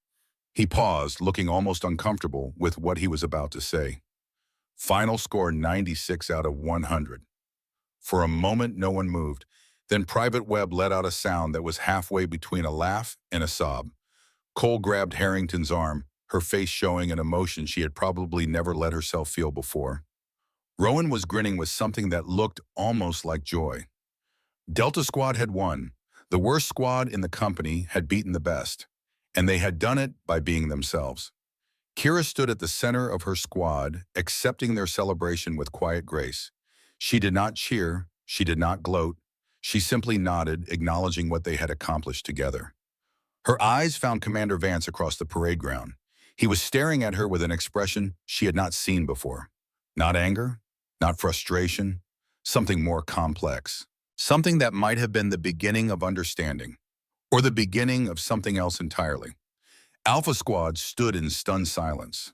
He paused, looking almost uncomfortable with what he was about to say. Final score 96 out of 100. For a moment, no one moved. Then Private Webb let out a sound that was halfway between a laugh and a sob. Cole grabbed Harrington's arm, her face showing an emotion she had probably never let herself feel before. Rowan was grinning with something that looked almost like joy. Delta Squad had won. The worst squad in the company had beaten the best, and they had done it by being themselves. Kira stood at the center of her squad, accepting their celebration with quiet grace. She did not cheer, she did not gloat, she simply nodded, acknowledging what they had accomplished together. Her eyes found Commander Vance across the parade ground. He was staring at her with an expression she had not seen before. Not anger, not frustration, something more complex. Something that might have been the beginning of understanding, or the beginning of something else entirely. Alpha Squad stood in stunned silence.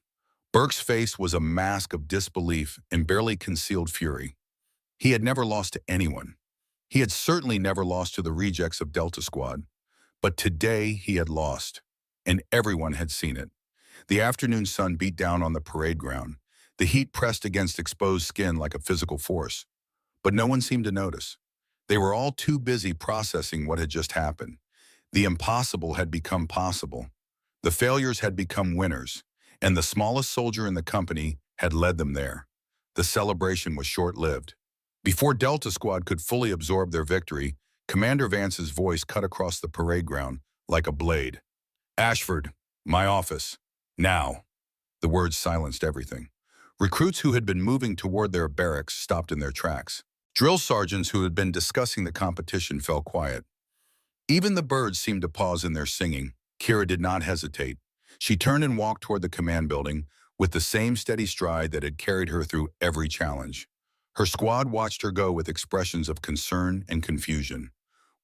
Burke's face was a mask of disbelief and barely concealed fury. He had never lost to anyone. He had certainly never lost to the rejects of Delta Squad. But today he had lost, and everyone had seen it. The afternoon sun beat down on the parade ground. The heat pressed against exposed skin like a physical force. But no one seemed to notice. They were all too busy processing what had just happened. The impossible had become possible. The failures had become winners, and the smallest soldier in the company had led them there. The celebration was short-lived. Before Delta Squad could fully absorb their victory, Commander Vance's voice cut across the parade ground like a blade. "Ashford, my office. Now." The words silenced everything. Recruits who had been moving toward their barracks stopped in their tracks. Drill sergeants who had been discussing the competition fell quiet. Even the birds seemed to pause in their singing. Kira did not hesitate. She turned and walked toward the command building with the same steady stride that had carried her through every challenge. Her squad watched her go with expressions of concern and confusion.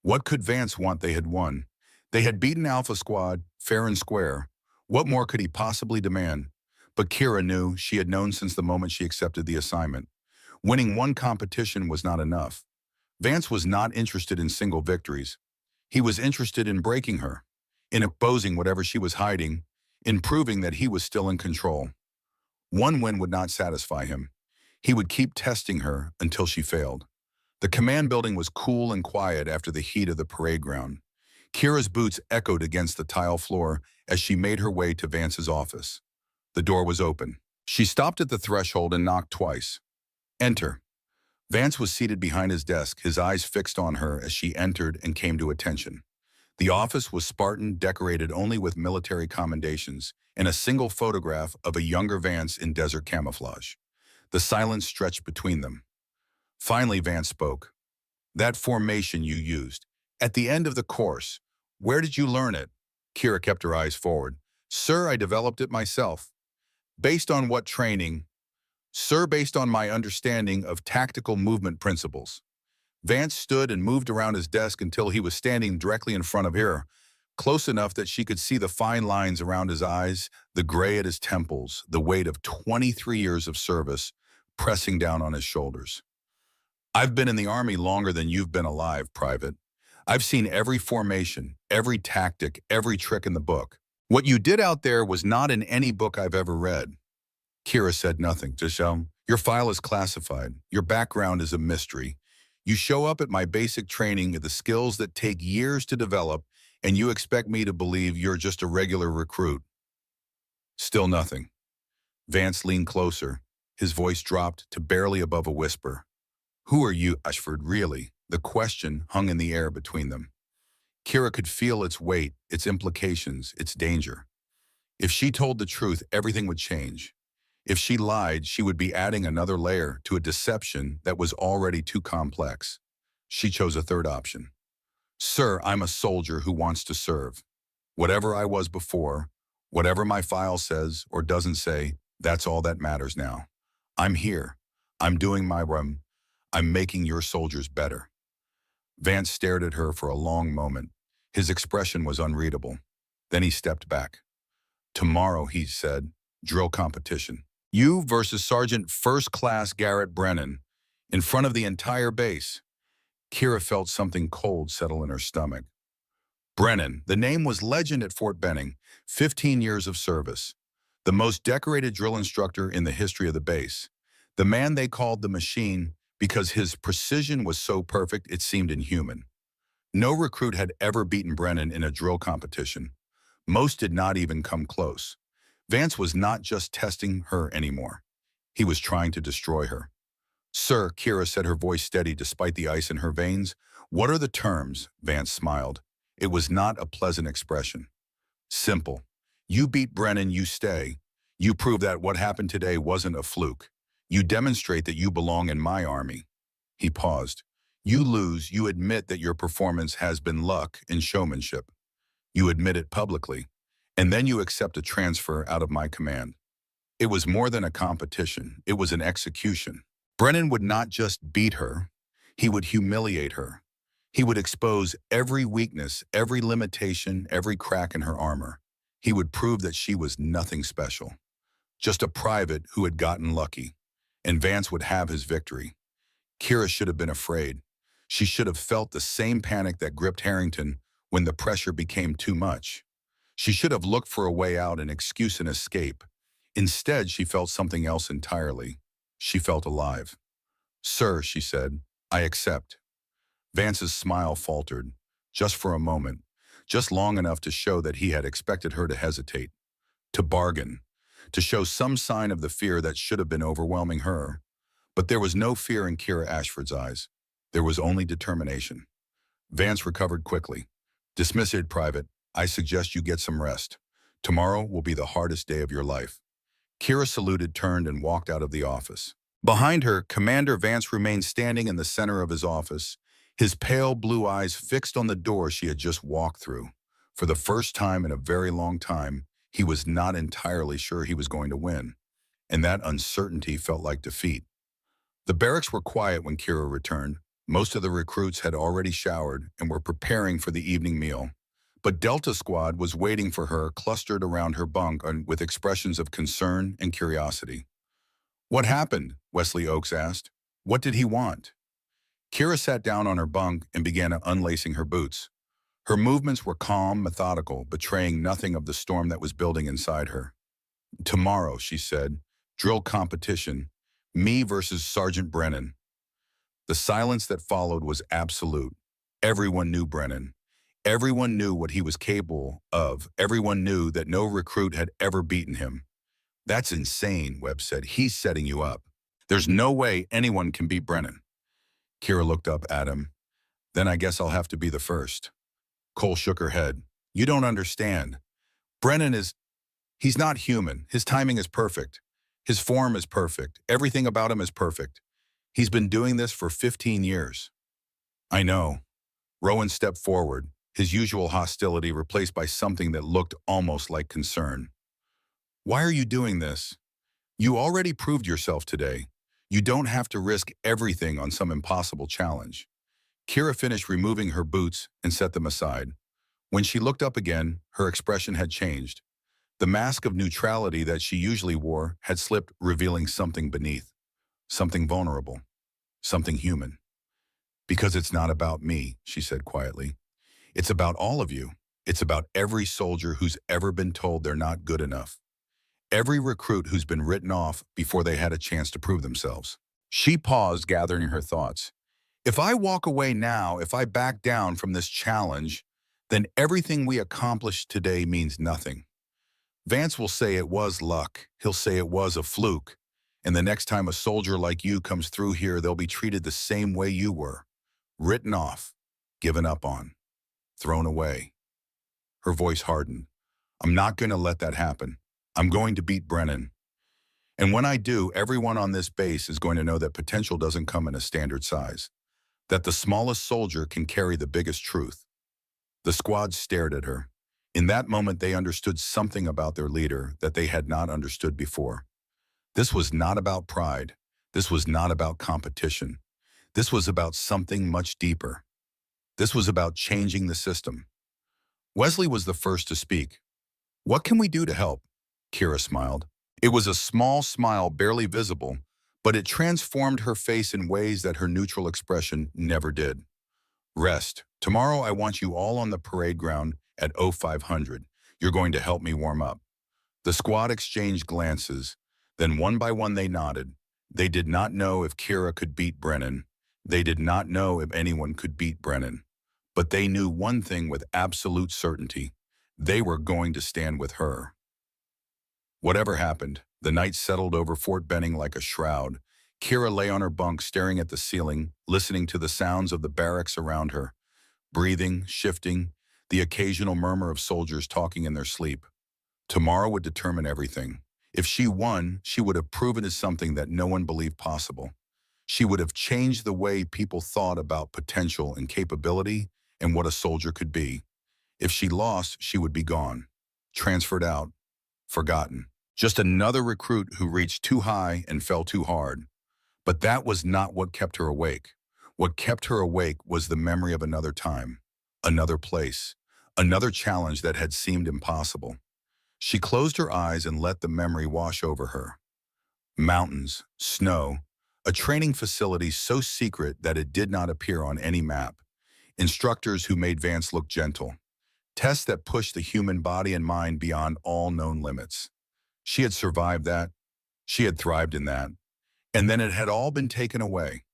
What could Vance want? They had won. They had beaten Alpha Squad, fair and square. What more could he possibly demand? But Kira knew, she had known since the moment she accepted the assignment. Winning one competition was not enough. Vance was not interested in single victories. He was interested in breaking her, in exposing whatever she was hiding, in proving that he was still in control. One win would not satisfy him. He would keep testing her until she failed. The command building was cool and quiet after the heat of the parade ground. Kira's boots echoed against the tile floor as she made her way to Vance's office. The door was open. She stopped at the threshold and knocked twice. "Enter." Vance was seated behind his desk, his eyes fixed on her as she entered and came to attention. The office was Spartan, decorated only with military commendations, and a single photograph of a younger Vance in desert camouflage. The silence stretched between them. Finally, Vance spoke. "That formation you used, at the end of the course, where did you learn it?" Kira kept her eyes forward. "Sir, I developed it myself." "Based on what training?" "Sir, based on my understanding of tactical movement principles." Vance stood and moved around his desk until he was standing directly in front of her, close enough that she could see the fine lines around his eyes, the gray at his temples, the weight of 23 years of service pressing down on his shoulders. "I've been in the Army longer than you've been alive, Private. I've seen every formation, every tactic, every trick in the book. What you did out there was not in any book I've ever read." Kira said nothing. "Just, your file is classified. Your background is a mystery. You show up at my basic training with the skills that take years to develop, and you expect me to believe you're just a regular recruit." Still nothing. Vance leaned closer. His voice dropped to barely above a whisper. "Who are you, Ashford, really?" The question hung in the air between them. Kira could feel its weight, its implications, its danger. If she told the truth, everything would change. If she lied, she would be adding another layer to a deception that was already too complex. She chose a third option. "Sir, I'm a soldier who wants to serve. Whatever I was before, whatever my file says or doesn't say, that's all that matters now. I'm here. I'm doing my run. I'm making your soldiers better." Vance stared at her for a long moment. His expression was unreadable. Then he stepped back. "Tomorrow," he said, "drill competition. You versus Sergeant First Class Garrett Brennan, in front of the entire base." Kira felt something cold settle in her stomach. Brennan, the name was legend at Fort Benning, 15 years of service. The most decorated drill instructor in the history of the base. The man they called the Machine because his precision was so perfect it seemed inhuman. No recruit had ever beaten Brennan in a drill competition. Most did not even come close. Vance was not just testing her anymore. He was trying to destroy her. "Sir," Kira said, her voice steady despite the ice in her veins. "What are the terms?" Vance smiled. It was not a pleasant expression. "Simple. You beat Brennan, you stay. You prove that what happened today wasn't a fluke. You demonstrate that you belong in my army." He paused. "You lose, you admit that your performance has been luck and showmanship. You admit it publicly, and then you accept a transfer out of my command." It was more than a competition. It was an execution. Brennan would not just beat her. He would humiliate her. He would expose every weakness, every limitation, every crack in her armor. He would prove that she was nothing special. Just a private who had gotten lucky. And Vance would have his victory. Kira should have been afraid. She should have felt the same panic that gripped Harrington when the pressure became too much. She should have looked for a way out, an excuse, and escape. Instead, she felt something else entirely. She felt alive. "Sir," she said, "I accept." Vance's smile faltered, just for a moment, just long enough to show that he had expected her to hesitate, to bargain, to show some sign of the fear that should have been overwhelming her. But there was no fear in Kira Ashford's eyes. There was only determination. Vance recovered quickly. "Dismiss it, Private. I suggest you get some rest. Tomorrow will be the hardest day of your life." Kira saluted, turned, and walked out of the office. Behind her, Commander Vance remained standing in the center of his office, his pale blue eyes fixed on the door she had just walked through. For the first time in a very long time, he was not entirely sure he was going to win, and that uncertainty felt like defeat. The barracks were quiet when Kira returned. Most of the recruits had already showered and were preparing for the evening meal. But Delta Squad was waiting for her, clustered around her bunk with expressions of concern and curiosity. "What happened?" Wesley Oakes asked. "What did he want?" Kira sat down on her bunk and began unlacing her boots. Her movements were calm, methodical, betraying nothing of the storm that was building inside her. "Tomorrow," she said, "drill competition. Me versus Sergeant Brennan." The silence that followed was absolute. Everyone knew Brennan. Everyone knew what he was capable of. Everyone knew that no recruit had ever beaten him. "That's insane," Webb said. "He's setting you up. There's no way anyone can beat Brennan." Kira looked up at him. "Then I guess I'll have to be the first." Cole shook her head. "You don't understand. Brennan he's not human. His timing is perfect. His form is perfect. Everything about him is perfect. He's been doing this for 15 years. "I know." Rowan stepped forward, his usual hostility replaced by something that looked almost like concern. "Why are you doing this? You already proved yourself today. You don't have to risk everything on some impossible challenge." Kira finished removing her boots and set them aside. When she looked up again, her expression had changed. The mask of neutrality that she usually wore had slipped, revealing something beneath. Something vulnerable. Something human. "Because it's not about me," she said quietly. "It's about all of you. It's about every soldier who's ever been told they're not good enough. Every recruit who's been written off before they had a chance to prove themselves." She paused, gathering her thoughts. "If I walk away now, if I back down from this challenge, then everything we accomplished today means nothing. Vance will say it was luck. He'll say it was a fluke. And the next time a soldier like you comes through here, they'll be treated the same way you were. Written off, given up on, thrown away." Her voice hardened. "I'm not going to let that happen. I'm going to beat Brennan. And when I do, everyone on this base is going to know that potential doesn't come in a standard size. That the smallest soldier can carry the biggest truth." The squad stared at her. In that moment, they understood something about their leader that they had not understood before. This was not about pride. This was not about competition. This was about something much deeper. This was about changing the system. Wesley was the first to speak. "What can we do to help?" Kira smiled. It was a small smile, barely visible, but it transformed her face in ways that her neutral expression never did. "Rest. Tomorrow I want you all on the parade ground at 0500. You're going to help me warm up." The squad exchanged glances. Then one by one they nodded. They did not know if Kira could beat Brennan. They did not know if anyone could beat Brennan. But they knew one thing with absolute certainty. They were going to stand with her. Whatever happened, the night settled over Fort Benning like a shroud. Kira lay on her bunk staring at the ceiling, listening to the sounds of the barracks around her. Breathing, shifting, the occasional murmur of soldiers talking in their sleep. Tomorrow would determine everything. If she won, she would have proven it something that no one believed possible. She would have changed the way people thought about potential and capability and what a soldier could be. If she lost, she would be gone, transferred out, forgotten. Just another recruit who reached too high and fell too hard. But that was not what kept her awake. What kept her awake was the memory of another time, another place, another challenge that had seemed impossible. She closed her eyes and let the memory wash over her. Mountains, snow, A training facility so secret that it did not appear on any map. Instructors who made Vance look gentle. Tests that pushed the human body and mind beyond all known limits. She had survived that. She had thrived in that. And then it had all been taken away.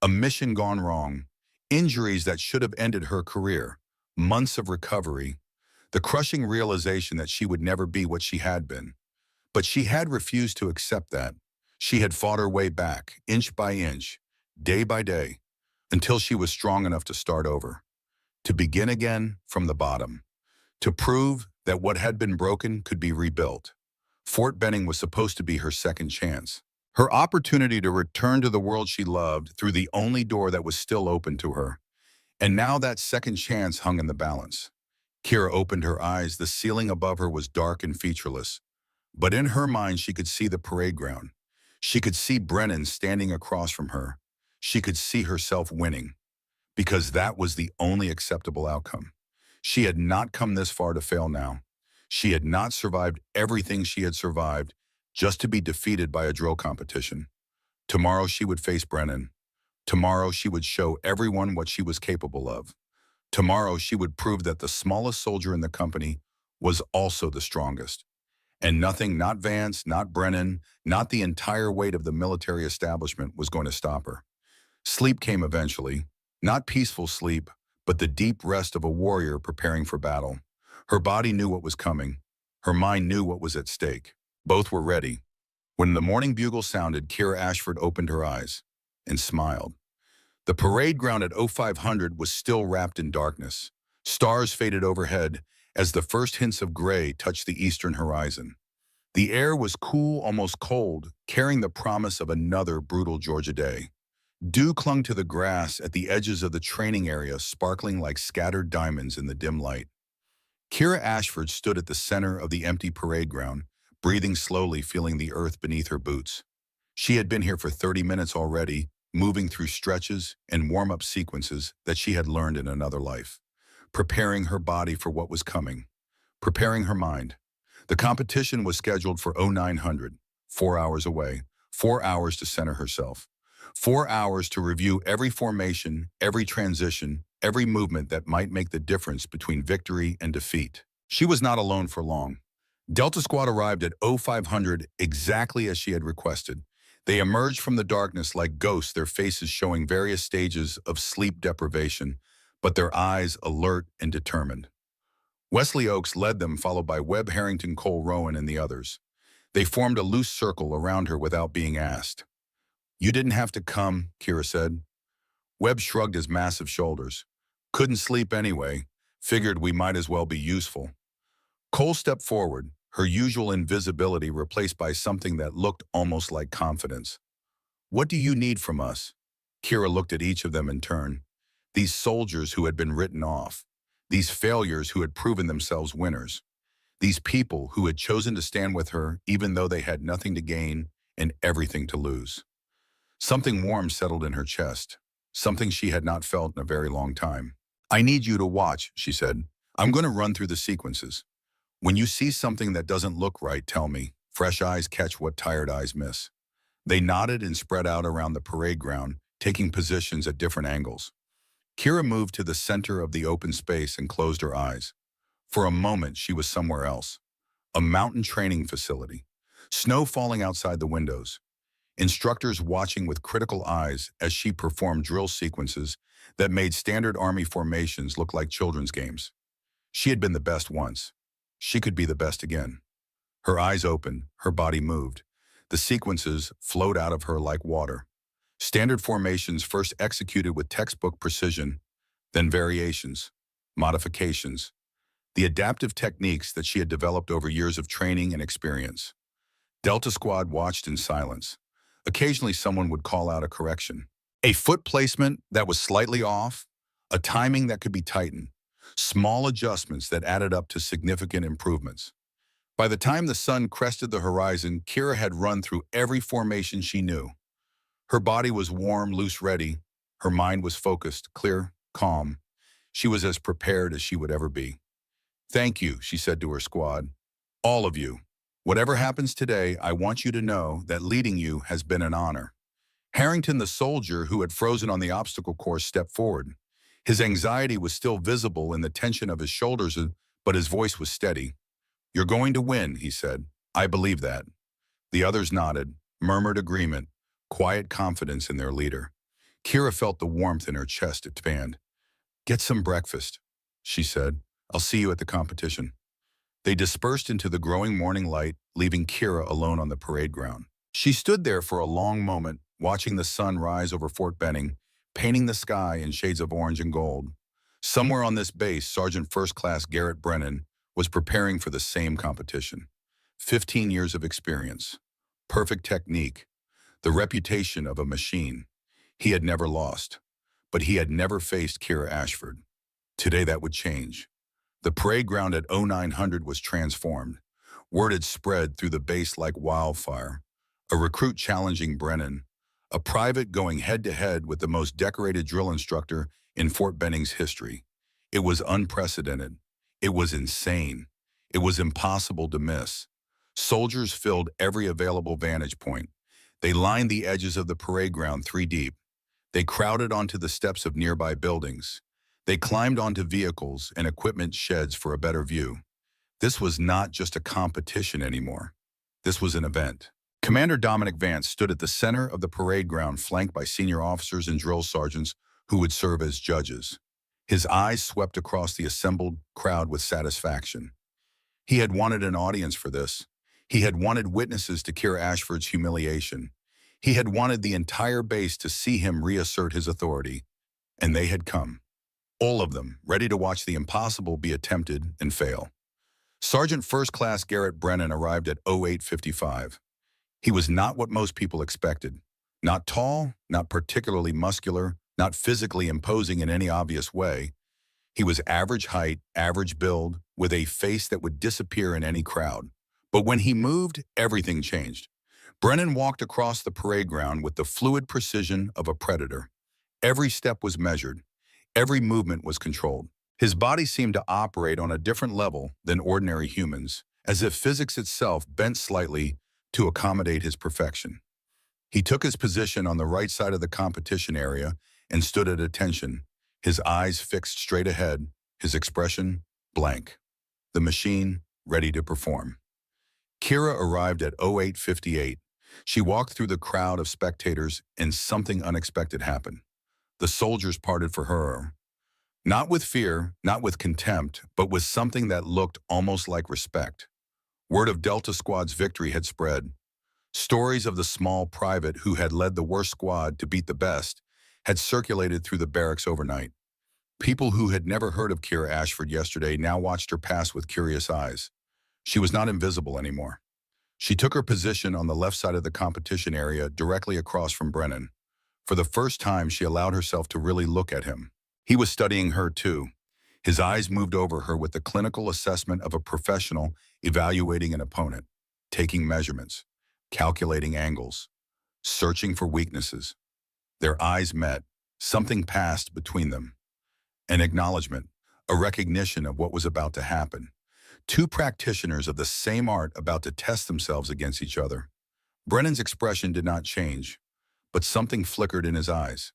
A mission gone wrong. Injuries that should have ended her career. Months of recovery. The crushing realization that she would never be what she had been. But she had refused to accept that. She had fought her way back, inch by inch, day by day, until she was strong enough to start over. To begin again from the bottom. To prove that what had been broken could be rebuilt. Fort Benning was supposed to be her second chance. Her opportunity to return to the world she loved through the only door that was still open to her. And now that second chance hung in the balance. Kira opened her eyes. The ceiling above her was dark and featureless. But in her mind, she could see the parade ground. She could see Brennan standing across from her. She could see herself winning. Because that was the only acceptable outcome. She had not come this far to fail now. She had not survived everything she had survived just to be defeated by a drill competition. Tomorrow she would face Brennan. Tomorrow she would show everyone what she was capable of. Tomorrow she would prove that the smallest soldier in the company was also the strongest. And nothing, not Vance, not Brennan, not the entire weight of the military establishment was going to stop her. Sleep came eventually, not peaceful sleep, but the deep rest of a warrior preparing for battle. Her body knew what was coming. Her mind knew what was at stake. Both were ready. When the morning bugle sounded, Kira Ashford opened her eyes and smiled. The parade ground at 0500 was still wrapped in darkness. Stars faded overhead as the first hints of gray touched the eastern horizon. The air was cool, almost cold, carrying the promise of another brutal Georgia day. Dew clung to the grass at the edges of the training area, sparkling like scattered diamonds in the dim light. Kira Ashford stood at the center of the empty parade ground, breathing slowly, feeling the earth beneath her boots. She had been here for 30 minutes already, moving through stretches and warm-up sequences that she had learned in another life, preparing her body for what was coming, preparing her mind. The competition was scheduled for 0900, 4 hours away, 4 hours to center herself, 4 hours to review every formation, every transition, every movement that might make the difference between victory and defeat. She was not alone for long. Delta Squad arrived at 0500 exactly as she had requested. They emerged from the darkness like ghosts, their faces showing various stages of sleep deprivation, but their eyes alert and determined. Wesley Oakes led them, followed by Webb Harrington, Cole Rowan, and the others. They formed a loose circle around her without being asked. "You didn't have to come," Kira said. Webb shrugged his massive shoulders. "Couldn't sleep anyway. Figured we might as well be useful." Cole stepped forward, her usual invisibility replaced by something that looked almost like confidence. "What do you need from us?" Kira looked at each of them in turn. These soldiers who had been written off. These failures who had proven themselves winners. These people who had chosen to stand with her even though they had nothing to gain and everything to lose. Something warm settled in her chest, something she had not felt in a very long time. "I need you to watch," she said. "I'm going to run through the sequences. When you see something that doesn't look right, tell me. Fresh eyes catch what tired eyes miss." They nodded and spread out around the parade ground, taking positions at different angles. Kira moved to the center of the open space and closed her eyes. For a moment, she was somewhere else. A mountain training facility. Snow falling outside the windows. Instructors watching with critical eyes as she performed drill sequences that made standard Army formations look like children's games. She had been the best once. She could be the best again. Her eyes opened, her body moved. The sequences flowed out of her like water. Standard formations first executed with textbook precision, then variations, modifications, the adaptive techniques that she had developed over years of training and experience. Delta Squad watched in silence. Occasionally someone would call out a correction. A foot placement that was slightly off, a timing that could be tightened, small adjustments that added up to significant improvements. By the time the sun crested the horizon, Kira had run through every formation she knew. Her body was warm, loose, ready. Her mind was focused, clear, calm. She was as prepared as she would ever be. "Thank you," she said to her squad. "All of you. Whatever happens today, I want you to know that leading you has been an honor." Harrington, the soldier who had frozen on the obstacle course, stepped forward. His anxiety was still visible in the tension of his shoulders, but his voice was steady. "You're going to win," he said. "I believe that." The others nodded, murmured agreement, quiet confidence in their leader. Kira felt the warmth in her chest expand. "Get some breakfast," she said. "I'll see you at the competition." They dispersed into the growing morning light, leaving Kira alone on the parade ground. She stood there for a long moment, watching the sun rise over Fort Benning, painting the sky in shades of orange and gold. Somewhere on this base, Sergeant First Class Garrett Brennan was preparing for the same competition. 15 years of experience, perfect technique, the reputation of a machine. He had never lost, but he had never faced Kira Ashford. Today that would change. The parade ground at 0900 was transformed. Word had spread through the base like wildfire. A recruit challenging Brennan, a private going head-to-head with the most decorated drill instructor in Fort Benning's history. It was unprecedented. It was insane. It was impossible to miss. Soldiers filled every available vantage point. They lined the edges of the parade ground 3 deep. They crowded onto the steps of nearby buildings. They climbed onto vehicles and equipment sheds for a better view. This was not just a competition anymore. This was an event. Commander Dominic Vance stood at the center of the parade ground, flanked by senior officers and drill sergeants who would serve as judges. His eyes swept across the assembled crowd with satisfaction. He had wanted an audience for this. He had wanted witnesses to Kira Ashford's humiliation. He had wanted the entire base to see him reassert his authority. And they had come. All of them, ready to watch the impossible be attempted and fail. Sergeant First Class Garrett Brennan arrived at 0855. He was not what most people expected. Not tall, not particularly muscular, not physically imposing in any obvious way. He was average height, average build, with a face that would disappear in any crowd. But when he moved, everything changed. Brennan walked across the parade ground with the fluid precision of a predator. Every step was measured. Every movement was controlled. His body seemed to operate on a different level than ordinary humans, as if physics itself bent slightly to accommodate his perfection. He took his position on the right side of the competition area and stood at attention, his eyes fixed straight ahead, his expression blank. The machine ready to perform. Kira arrived at 0858. She walked through the crowd of spectators and something unexpected happened. The soldiers parted for her. Not with fear, not with contempt, but with something that looked almost like respect. Word of Delta Squad's victory had spread. Stories of the small private who had led the worst squad to beat the best had circulated through the barracks overnight. People who had never heard of Kira Ashford yesterday now watched her pass with curious eyes. She was not invisible anymore. She took her position on the left side of the competition area, directly across from Brennan. For the first time, she allowed herself to really look at him. He was studying her too. His eyes moved over her with the clinical assessment of a professional evaluating an opponent, taking measurements, calculating angles, searching for weaknesses. Their eyes met. Something passed between them. An acknowledgement, a recognition of what was about to happen. Two practitioners of the same art about to test themselves against each other. Brennan's expression did not change, but something flickered in his eyes.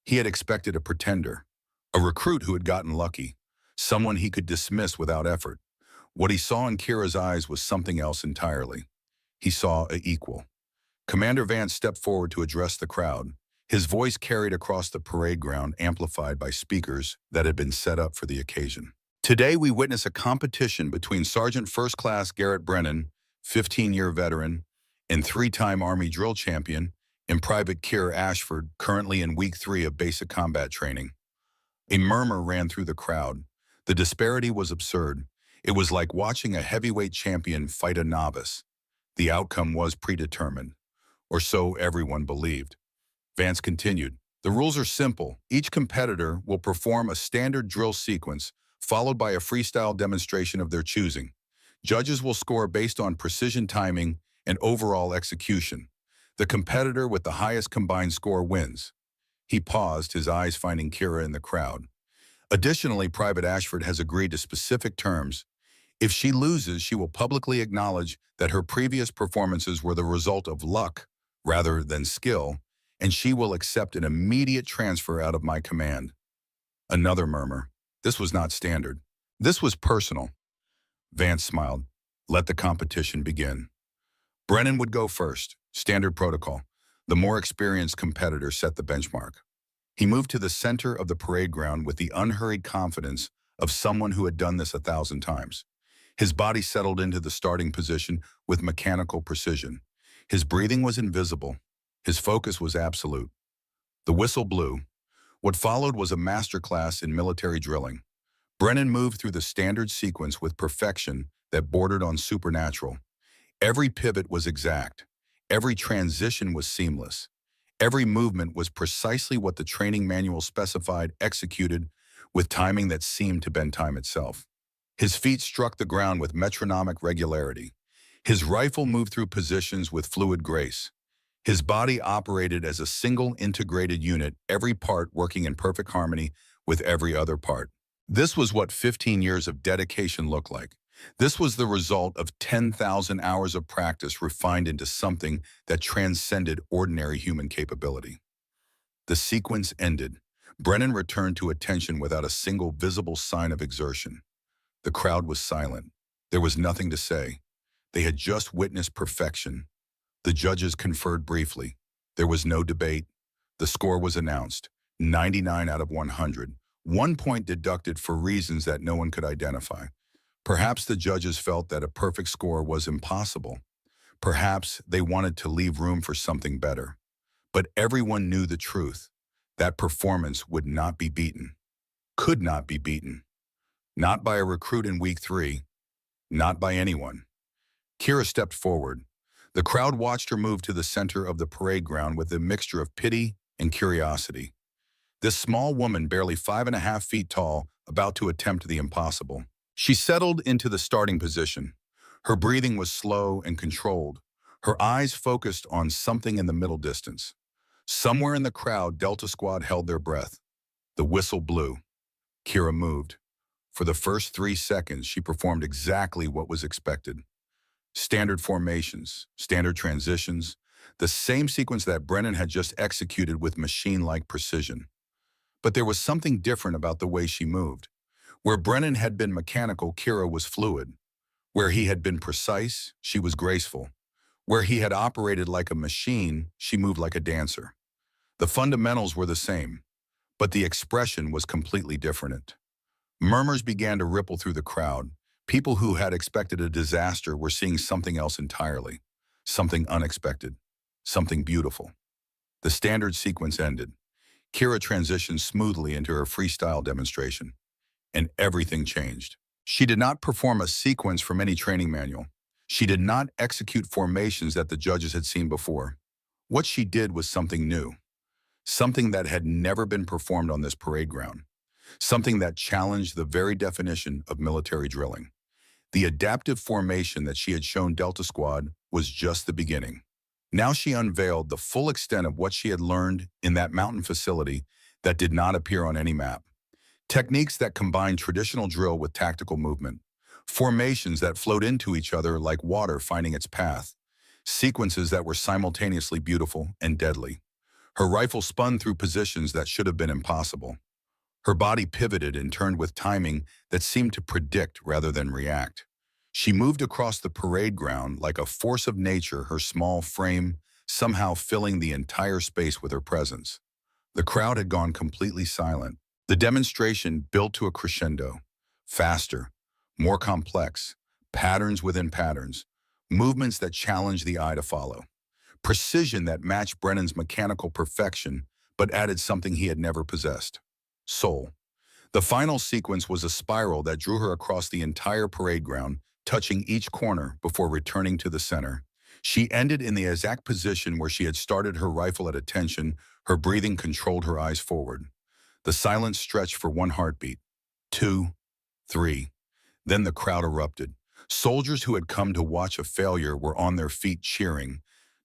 He had expected a pretender, a recruit who had gotten lucky, someone he could dismiss without effort. What he saw in Kira's eyes was something else entirely. He saw an equal. Commander Vance stepped forward to address the crowd. His voice carried across the parade ground, amplified by speakers that had been set up for the occasion. Today we witness a competition between Sergeant First Class Garrett Brennan, 15-year veteran, and 3-time Army drill champion, and Private Kira Ashford, currently in week 3 of basic combat training. A murmur ran through the crowd. The disparity was absurd. It was like watching a heavyweight champion fight a novice. The outcome was predetermined, or so everyone believed. Vance continued, "The rules are simple. Each competitor will perform a standard drill sequence, followed by a freestyle demonstration of their choosing. Judges will score based on precision timing and overall execution. The competitor with the highest combined score wins." He paused, his eyes finding Kira in the crowd. Additionally, Private Ashford has agreed to specific terms. If she loses, she will publicly acknowledge that her previous performances were the result of luck rather than skill, and she will accept an immediate transfer out of my command. Another murmur. This was not standard. This was personal. Vance smiled. Let the competition begin. Brennan would go first, standard protocol. The more experienced competitor set the benchmark. He moved to the center of the parade ground with the unhurried confidence of someone who had done this 1,000 times. His body settled into the starting position with mechanical precision. His breathing was invisible. His focus was absolute. The whistle blew. What followed was a masterclass in military drilling. Brennan moved through the standard sequence with perfection that bordered on supernatural. Every pivot was exact. Every transition was seamless. Every movement was precisely what the training manual specified, executed with timing that seemed to bend time itself. His feet struck the ground with metronomic regularity. His rifle moved through positions with fluid grace. His body operated as a single integrated unit, every part working in perfect harmony with every other part. This was what 15 years of dedication looked like. This was the result of 10,000 hours of practice refined into something that transcended ordinary human capability. The sequence ended. Brennan returned to attention without a single visible sign of exertion. The crowd was silent. There was nothing to say. They had just witnessed perfection. The judges conferred briefly. There was no debate. The score was announced, 99 out of 100. 1 point deducted for reasons that no one could identify. Perhaps the judges felt that a perfect score was impossible. Perhaps they wanted to leave room for something better. But everyone knew the truth. That performance would not be beaten. Could not be beaten. Not by a recruit in week 3. Not by anyone. Kira stepped forward. The crowd watched her move to the center of the parade ground with a mixture of pity and curiosity. This small woman, barely 5.5 feet tall, about to attempt the impossible. She settled into the starting position. Her breathing was slow and controlled. Her eyes focused on something in the middle distance. Somewhere in the crowd, Delta Squad held their breath. The whistle blew. Kira moved. For the first 3 seconds, she performed exactly what was expected. Standard formations, standard transitions, the same sequence that Brennan had just executed with machine-like precision. But there was something different about the way she moved. Where Brennan had been mechanical, Kira was fluid. Where he had been precise, she was graceful. Where he had operated like a machine, she moved like a dancer. The fundamentals were the same, but the expression was completely different. Murmurs began to ripple through the crowd. People who had expected a disaster were seeing something else entirely. Something unexpected. Something beautiful. The standard sequence ended. Kira transitioned smoothly into her freestyle demonstration. And everything changed. She did not perform a sequence from any training manual. She did not execute formations that the judges had seen before. What she did was something new. Something that had never been performed on this parade ground. Something that challenged the very definition of military drilling. The adaptive formation that she had shown Delta Squad was just the beginning. Now she unveiled the full extent of what she had learned in that mountain facility that did not appear on any map. Techniques that combined traditional drill with tactical movement. Formations that flowed into each other like water finding its path. Sequences that were simultaneously beautiful and deadly. Her rifle spun through positions that should have been impossible. Her body pivoted and turned with timing that seemed to predict rather than react. She moved across the parade ground like a force of nature, her small frame somehow filling the entire space with her presence. The crowd had gone completely silent. The demonstration built to a crescendo. Faster, more complex, patterns within patterns, movements that challenged the eye to follow. Precision that matched Brennan's mechanical perfection, but added something he had never possessed. Soul. The final sequence was a spiral that drew her across the entire parade ground, touching each corner before returning to the center. She ended in the exact position where she had started, her rifle at attention, her breathing controlled, her eyes forward. The silence stretched for 1 heartbeat, 2, 3. Then the crowd erupted. Soldiers who had come to watch a failure were on their feet cheering.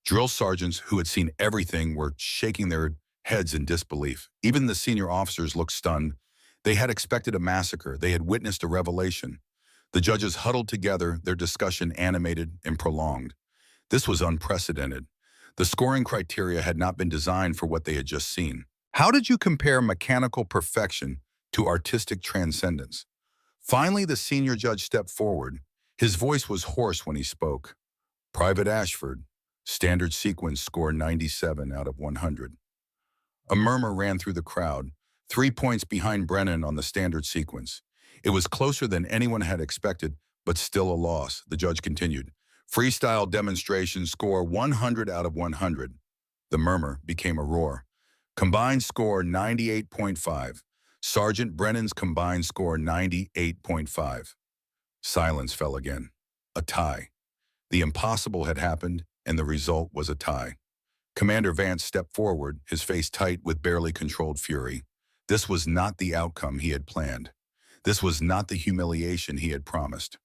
Drill sergeants who had seen everything were shaking their heads in disbelief. Even the senior officers looked stunned. They had expected a massacre. They had witnessed a revelation. The judges huddled together, their discussion animated and prolonged. This was unprecedented. The scoring criteria had not been designed for what they had just seen. How did you compare mechanical perfection to artistic transcendence? Finally, the senior judge stepped forward. His voice was hoarse when he spoke. Private Ashford, standard sequence score 97 out of 100. A murmur ran through the crowd, 3 points behind Brennan on the standard sequence. It was closer than anyone had expected, but still a loss, the judge continued. Freestyle demonstration score 100 out of 100. The murmur became a roar. Combined score 98.5. Sergeant Brennan's combined score 98.5. Silence fell again. A tie. The impossible had happened, and the result was a tie. Commander Vance stepped forward, his face tight with barely controlled fury. This was not the outcome he had planned. This was not the humiliation he had promised.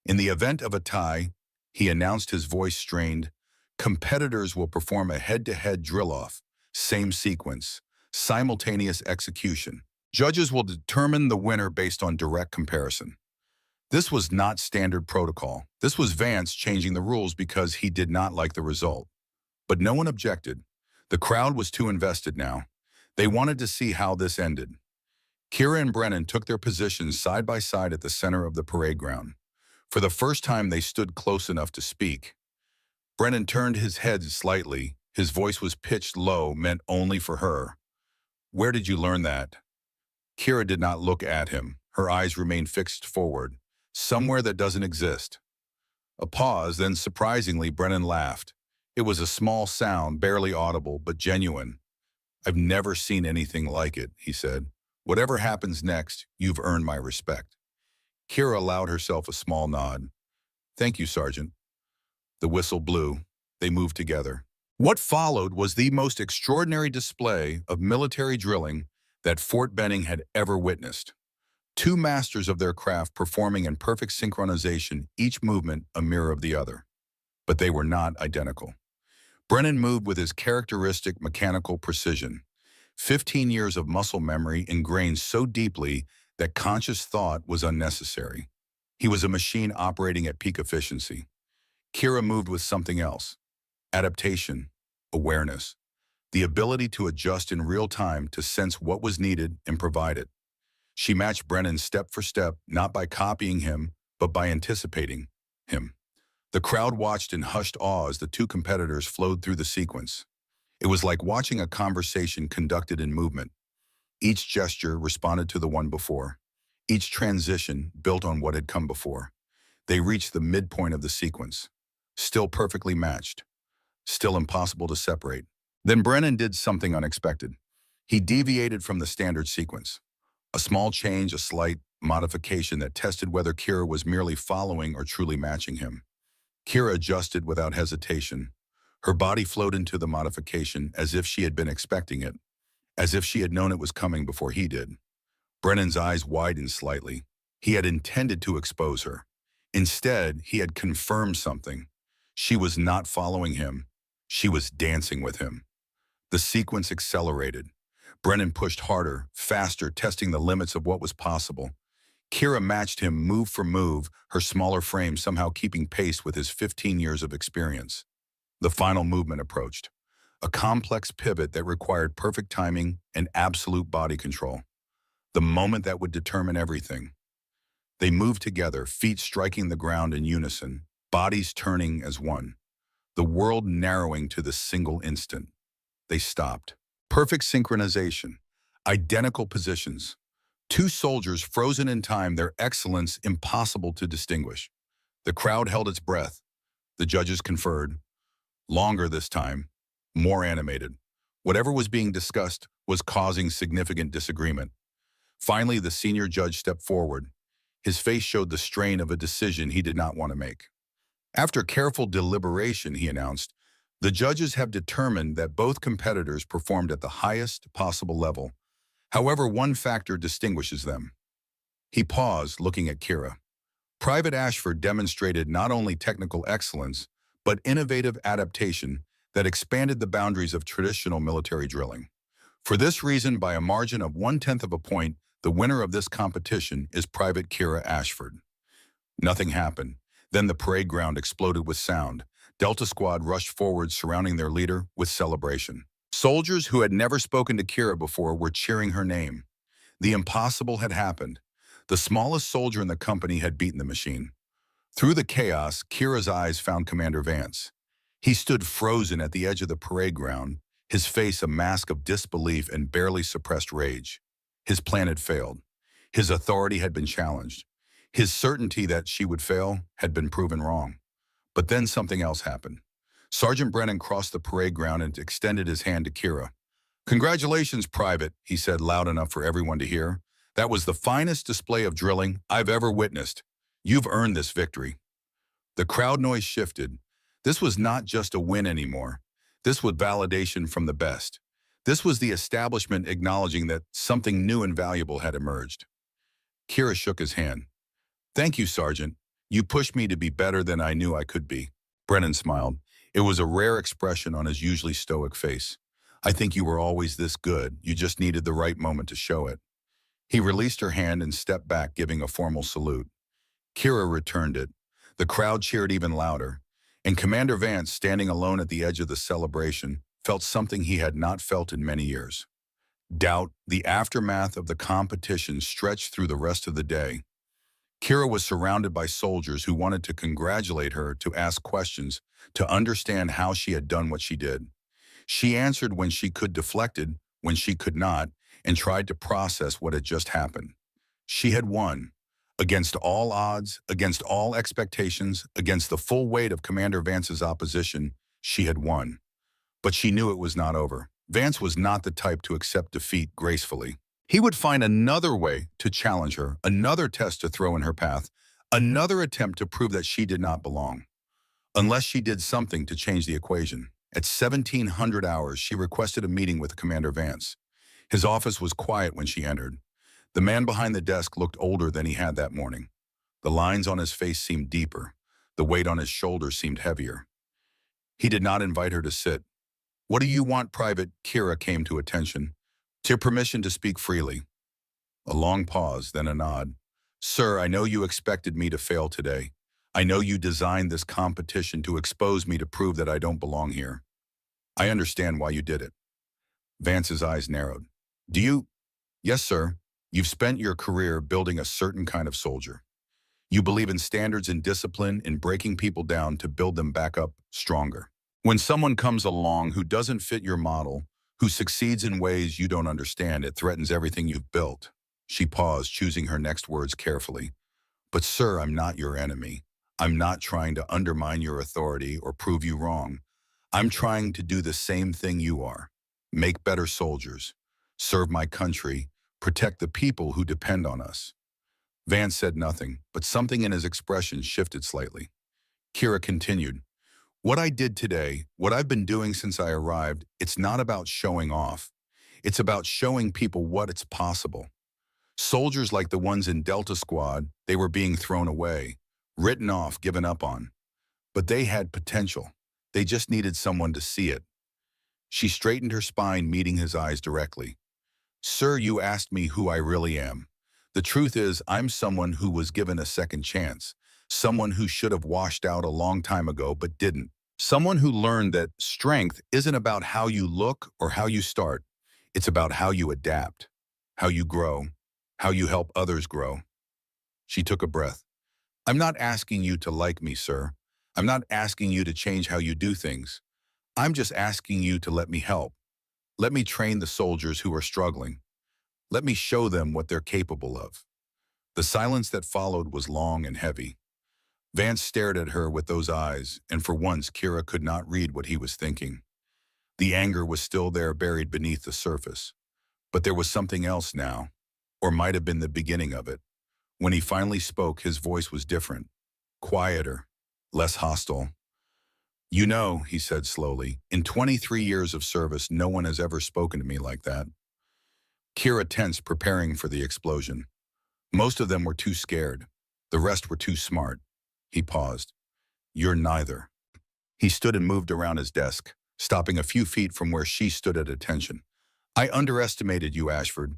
In the event of a tie, he announced, his voice strained, competitors will perform a head-to-head drill-off, same sequence, simultaneous execution. Judges will determine the winner based on direct comparison. This was not standard protocol. This was Vance changing the rules because he did not like the result. But no one objected. The crowd was too invested now. They wanted to see how this ended. Kira and Brennan took their positions side by side at the center of the parade ground. For the first time, they stood close enough to speak. Brennan turned his head slightly. His voice was pitched low, meant only for her. Where did you learn that? Kira did not look at him. Her eyes remained fixed forward. Somewhere that doesn't exist. A pause, then surprisingly, Brennan laughed. It was a small sound, barely audible, but genuine. I've never seen anything like it, he said. Whatever happens next, you've earned my respect. Kira allowed herself a small nod. Thank you, Sergeant. The whistle blew. They moved together. What followed was the most extraordinary display of military drilling that Fort Benning had ever witnessed. Two masters of their craft performing in perfect synchronization, each movement a mirror of the other. But they were not identical. Brennan moved with his characteristic mechanical precision. 15 years of muscle memory ingrained so deeply that conscious thought was unnecessary. He was a machine operating at peak efficiency. Kira moved with something else. Adaptation, awareness, the ability to adjust in real time to sense what was needed and provide it. She matched Brennan step for step, not by copying him, but by anticipating him. The crowd watched in hushed awe as the two competitors flowed through the sequence. It was like watching a conversation conducted in movement. Each gesture responded to the one before. Each transition built on what had come before. They reached the midpoint of the sequence. Still perfectly matched. Still impossible to separate. Then Brennan did something unexpected. He deviated from the standard sequence. A small change, a slight modification that tested whether Kira was merely following or truly matching him. Kira adjusted without hesitation. Her body flowed into the modification as if she had been expecting it, as if she had known it was coming before he did. Brennan's eyes widened slightly. He had intended to expose her. Instead, he had confirmed something. She was not following him. She was dancing with him. The sequence accelerated. Brennan pushed harder, faster, testing the limits of what was possible. Kira matched him move for move, her smaller frame somehow keeping pace with his 15 years of experience. The final movement approached. A complex pivot that required perfect timing and absolute body control. The moment that would determine everything. They moved together, feet striking the ground in unison, bodies turning as one. The world narrowing to the single instant. They stopped. Perfect synchronization. Identical positions. Two soldiers frozen in time, their excellence impossible to distinguish. The crowd held its breath. The judges conferred. Longer this time. More animated. Whatever was being discussed was causing significant disagreement. Finally, the senior judge stepped forward. His face showed the strain of a decision he did not want to make. After careful deliberation, he announced, the judges have determined that both competitors performed at the highest possible level. However, one factor distinguishes them. He paused, looking at Kira. Private Ashford demonstrated not only technical excellence, but innovative adaptation that expanded the boundaries of traditional military drilling. For this reason, by a margin of 1/10 of a point, the winner of this competition is Private Kira Ashford. Nothing happened. Then the parade ground exploded with sound. Delta Squad rushed forward, surrounding their leader with celebration. Soldiers who had never spoken to Kira before were cheering her name. The impossible had happened. The smallest soldier in the company had beaten the machine. Through the chaos, Kira's eyes found Commander Vance. He stood frozen at the edge of the parade ground, his face a mask of disbelief and barely suppressed rage. His plan had failed. His authority had been challenged. His certainty that she would fail had been proven wrong. But then something else happened. Sergeant Brennan crossed the parade ground and extended his hand to Kira. "Congratulations, Private," he said loud enough for everyone to hear. "That was the finest display of drilling I've ever witnessed. You've earned this victory." The crowd noise shifted. This was not just a win anymore. This was validation from the best. This was the establishment acknowledging that something new and valuable had emerged. Kira shook his hand. "Thank you, Sergeant. You pushed me to be better than I knew I could be." Brennan smiled. It was a rare expression on his usually stoic face. "I think you were always this good. You just needed the right moment to show it." He released her hand and stepped back, giving a formal salute. Kira returned it. The crowd cheered even louder, and Commander Vance, standing alone at the edge of the celebration, felt something he had not felt in many years. Doubt, the aftermath of the competition, stretched through the rest of the day. Kira was surrounded by soldiers who wanted to congratulate her, to ask questions, to understand how she had done what she did. She answered when she could, deflected when she could not, and tried to process what had just happened. She had won. Against all odds, against all expectations, against the full weight of Commander Vance's opposition, she had won. But she knew it was not over. Vance was not the type to accept defeat gracefully. He would find another way to challenge her, another test to throw in her path, another attempt to prove that she did not belong. Unless she did something to change the equation. At 1700 hours, she requested a meeting with Commander Vance. His office was quiet when she entered. The man behind the desk looked older than he had that morning. The lines on his face seemed deeper. The weight on his shoulders seemed heavier. He did not invite her to sit. "What do you want, Private?" Kira came to attention. "To permission to speak freely." A long pause, then a nod. "Sir, I know you expected me to fail today. I know you designed this competition to expose me, to prove that I don't belong here. I understand why you did it." Vance's eyes narrowed. "Do you?" "Yes, sir. You've spent your career building a certain kind of soldier. You believe in standards and discipline, in breaking people down to build them back up stronger. When someone comes along who doesn't fit your model, who succeeds in ways you don't understand, it threatens everything you've built." She paused, choosing her next words carefully. "But sir, I'm not your enemy. I'm not trying to undermine your authority or prove you wrong. I'm trying to do the same thing you are. Make better soldiers. Serve my country. Protect the people who depend on us." Vance said nothing, but something in his expression shifted slightly. Kira continued. "What I did today, what I've been doing since I arrived, it's not about showing off. It's about showing people what it's possible. Soldiers like the ones in Delta Squad, they were being thrown away, written off, given up on. But they had potential. They just needed someone to see it." She straightened her spine, meeting his eyes directly. "Sir, you asked me who I really am. The truth is, I'm someone who was given a second chance. Someone who should have washed out a long time ago but didn't. Someone who learned that strength isn't about how you look or how you start. It's about how you adapt, how you grow, how you help others grow." She took a breath. "I'm not asking you to like me, sir. I'm not asking you to change how you do things. I'm just asking you to let me help. Let me train the soldiers who are struggling. Let me show them what they're capable of." The silence that followed was long and heavy. Vance stared at her with those eyes, and for once Kira could not read what he was thinking. The anger was still there, buried beneath the surface. But there was something else now, or might have been the beginning of it. When he finally spoke, his voice was different, quieter, less hostile. "You know," he said slowly, "in 23 years of service, no one has ever spoken to me like that." Kira tensed, preparing for the explosion. Most of them were too scared. The rest were too smart. He paused. "You're neither." He stood and moved around his desk, stopping a few feet from where she stood at attention. "I underestimated you, Ashford.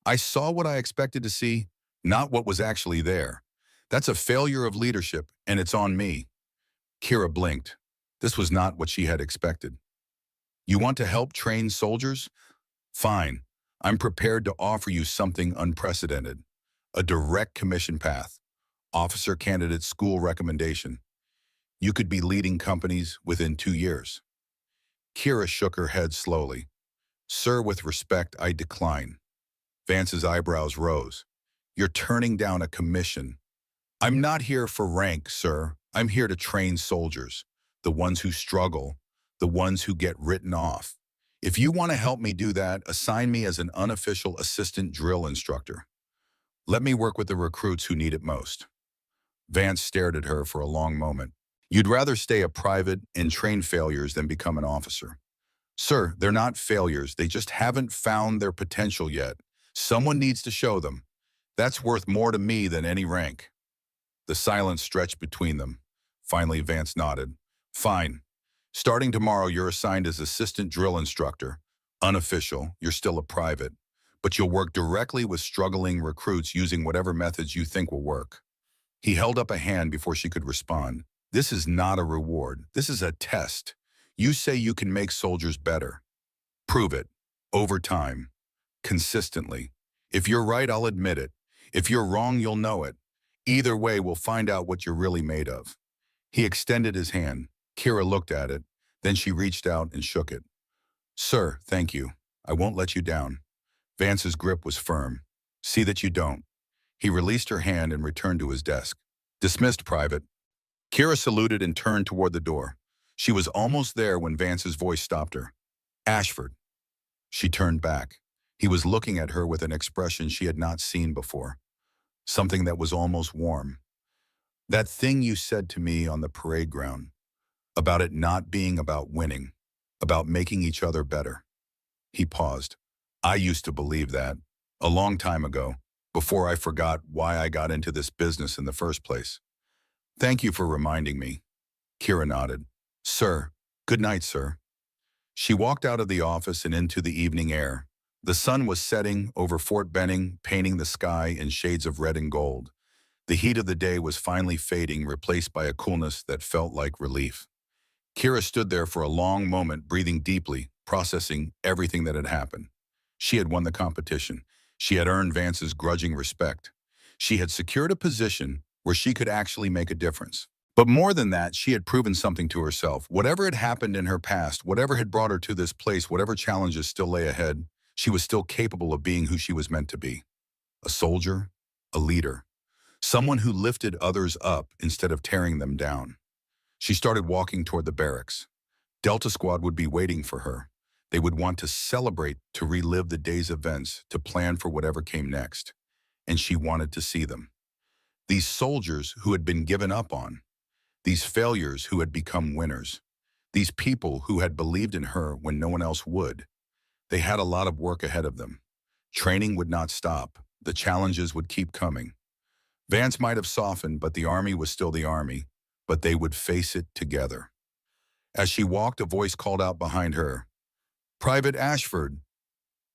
I saw what I expected to see, not what was actually there. That's a failure of leadership, and it's on me." Kira blinked. This was not what she had expected. You want to help train soldiers? Fine. I'm prepared to offer you something unprecedented. A direct commission path. Officer candidate school recommendation. You could be leading companies within 2 years. Kira shook her head slowly. Sir, with respect, I decline. Vance's eyebrows rose. You're turning down a commission. I'm not here for rank, sir. I'm here to train soldiers. The ones who struggle. The ones who get written off. If you want to help me do that, assign me as an unofficial assistant drill instructor. Let me work with the recruits who need it most. Vance stared at her for a long moment. You'd rather stay a private and train failures than become an officer. Sir, they're not failures. They just haven't found their potential yet. Someone needs to show them. That's worth more to me than any rank. The silence stretched between them. Finally, Vance nodded. Fine. Starting tomorrow, you're assigned as assistant drill instructor. Unofficial, you're still a private. But you'll work directly with struggling recruits using whatever methods you think will work. He held up a hand before she could respond. This is not a reward. This is a test. You say you can make soldiers better. Prove it. Over time. Consistently. If you're right, I'll admit it. If you're wrong, you'll know it. Either way, we'll find out what you're really made of. He extended his hand. Kira looked at it. Then she reached out and shook it. Sir, thank you. I won't let you down. Vance's grip was firm. See that you don't. He released her hand and returned to his desk. Dismissed, Private. Kira saluted and turned toward the door. She was almost there when Vance's voice stopped her. Ashford. She turned back. He was looking at her with an expression she had not seen before. Something that was almost warm. That thing you said to me on the parade ground. About it not being about winning. About making each other better. He paused. I used to believe that. A long time ago. Before I forgot why I got into this business in the first place. Thank you for reminding me. Kira nodded. Sir. Good night, sir. She walked out of the office and into the evening air. The sun was setting over Fort Benning, painting the sky in shades of red and gold. The heat of the day was finally fading, replaced by a coolness that felt like relief. Kira stood there for a long moment, breathing deeply, processing everything that had happened. She had won the competition. She had earned Vance's grudging respect. She had secured a position where she could actually make a difference. But more than that, she had proven something to herself. Whatever had happened in her past, whatever had brought her to this place, whatever challenges still lay ahead, she was still capable of being who she was meant to be. A soldier, a leader, someone who lifted others up instead of tearing them down. She started walking toward the barracks. Delta Squad would be waiting for her. They would want to celebrate, to relive the day's events, to plan for whatever came next. And she wanted to see them. These soldiers who had been given up on. These failures who had become winners. These people who had believed in her when no one else would. They had a lot of work ahead of them. Training would not stop. The challenges would keep coming. Vance might have softened, but the Army was still the Army. But they would face it together. As she walked, a voice called out behind her. Private Ashford.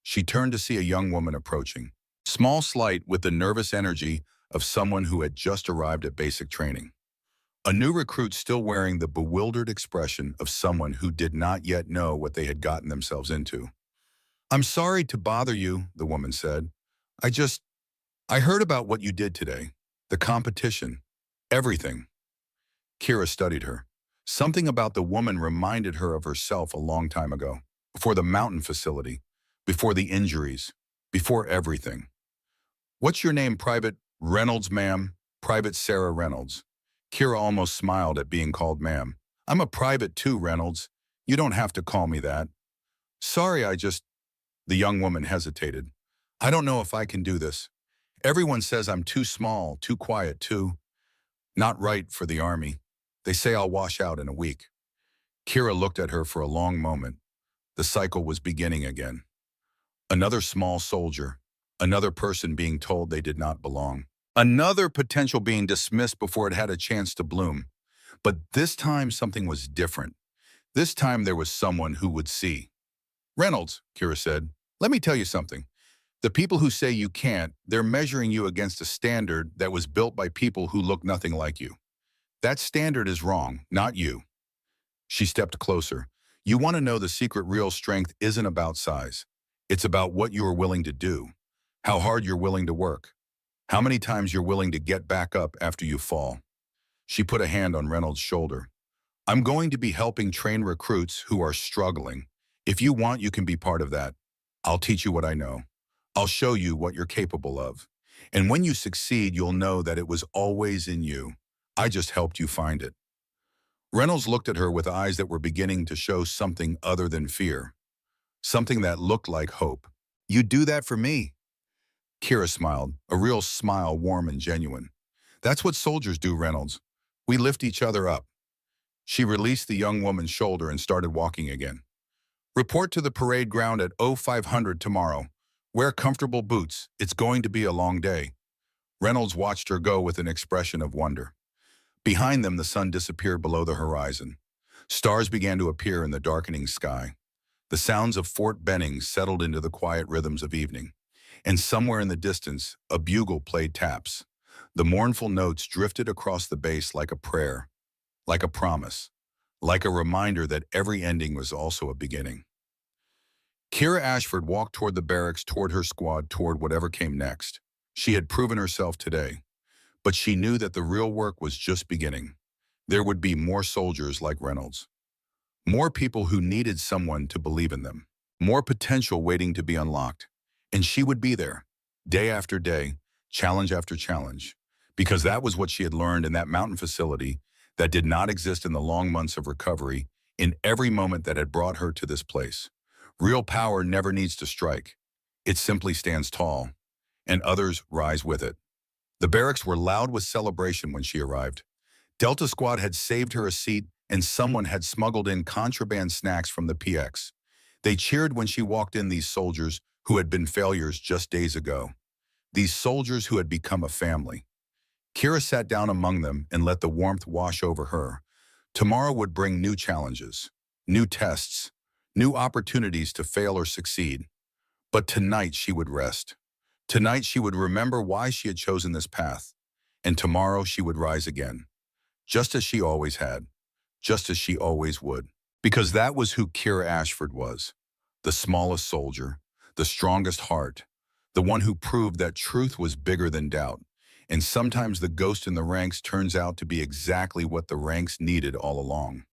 She turned to see a young woman approaching. Small, slight, with the nervous energy of someone who had just arrived at basic training. A new recruit still wearing the bewildered expression of someone who did not yet know what they had gotten themselves into. I'm sorry to bother you, the woman said. I heard about what you did today. The competition. Everything. Kira studied her. Something about the woman reminded her of herself a long time ago. Before the mountain facility. Before the injuries. Before everything. What's your name, Private? Reynolds, ma'am. Private Sarah Reynolds. Kira almost smiled at being called ma'am. I'm a private too, Reynolds. You don't have to call me that. Sorry, The young woman hesitated. I don't know if I can do this. Everyone says I'm too small, too quiet, not right for the Army. They say I'll wash out in a week. Kira looked at her for a long moment. The cycle was beginning again. Another small soldier. Another person being told they did not belong. Another potential being dismissed before it had a chance to bloom. But this time something was different. This time there was someone who would see. Reynolds, Kira said, let me tell you something. The people who say you can't, they're measuring you against a standard that was built by people who look nothing like you. That standard is wrong, not you. She stepped closer. You want to know the secret real strength isn't about size. It's about what you are willing to do, how hard you're willing to work, how many times you're willing to get back up after you fall. She put a hand on Reynolds' shoulder. I'm going to be helping train recruits who are struggling. If you want, you can be part of that. I'll teach you what I know. I'll show you what you're capable of. And when you succeed, you'll know that it was always in you. I just helped you find it. Reynolds looked at her with eyes that were beginning to show something other than fear, something that looked like hope. You'd do that for me? Kira smiled, a real smile, warm and genuine. That's what soldiers do, Reynolds. We lift each other up. She released the young woman's shoulder and started walking again. Report to the parade ground at 0500 tomorrow. Wear comfortable boots. It's going to be a long day. Reynolds watched her go with an expression of wonder. Behind them, the sun disappeared below the horizon. Stars began to appear in the darkening sky. The sounds of Fort Benning settled into the quiet rhythms of evening. And somewhere in the distance, a bugle played taps. The mournful notes drifted across the base like a prayer, like a promise, like a reminder that every ending was also a beginning. Kira Ashford walked toward the barracks, toward her squad, toward whatever came next. She had proven herself today, but she knew that the real work was just beginning. There would be more soldiers like Reynolds, more people who needed someone to believe in them, more potential waiting to be unlocked. And she would be there, day after day, challenge after challenge, because that was what she had learned in that mountain facility that did not exist in the long months of recovery, in every moment that had brought her to this place. Real power never needs to strike. It simply stands tall, and others rise with it. The barracks were loud with celebration when she arrived. Delta Squad had saved her a seat, and someone had smuggled in contraband snacks from the PX. They cheered when she walked in, these soldiers who had been failures just days ago. These soldiers who had become a family. Kira sat down among them and let the warmth wash over her. Tomorrow would bring new challenges, new tests, new opportunities to fail or succeed. But tonight she would rest. Tonight she would remember why she had chosen this path. And tomorrow she would rise again. Just as she always had. Just as she always would. Because that was who Kira Ashford was. The smallest soldier. The strongest heart. The one who proved that truth was bigger than doubt. And sometimes the ghost in the ranks turns out to be exactly what the ranks needed all along.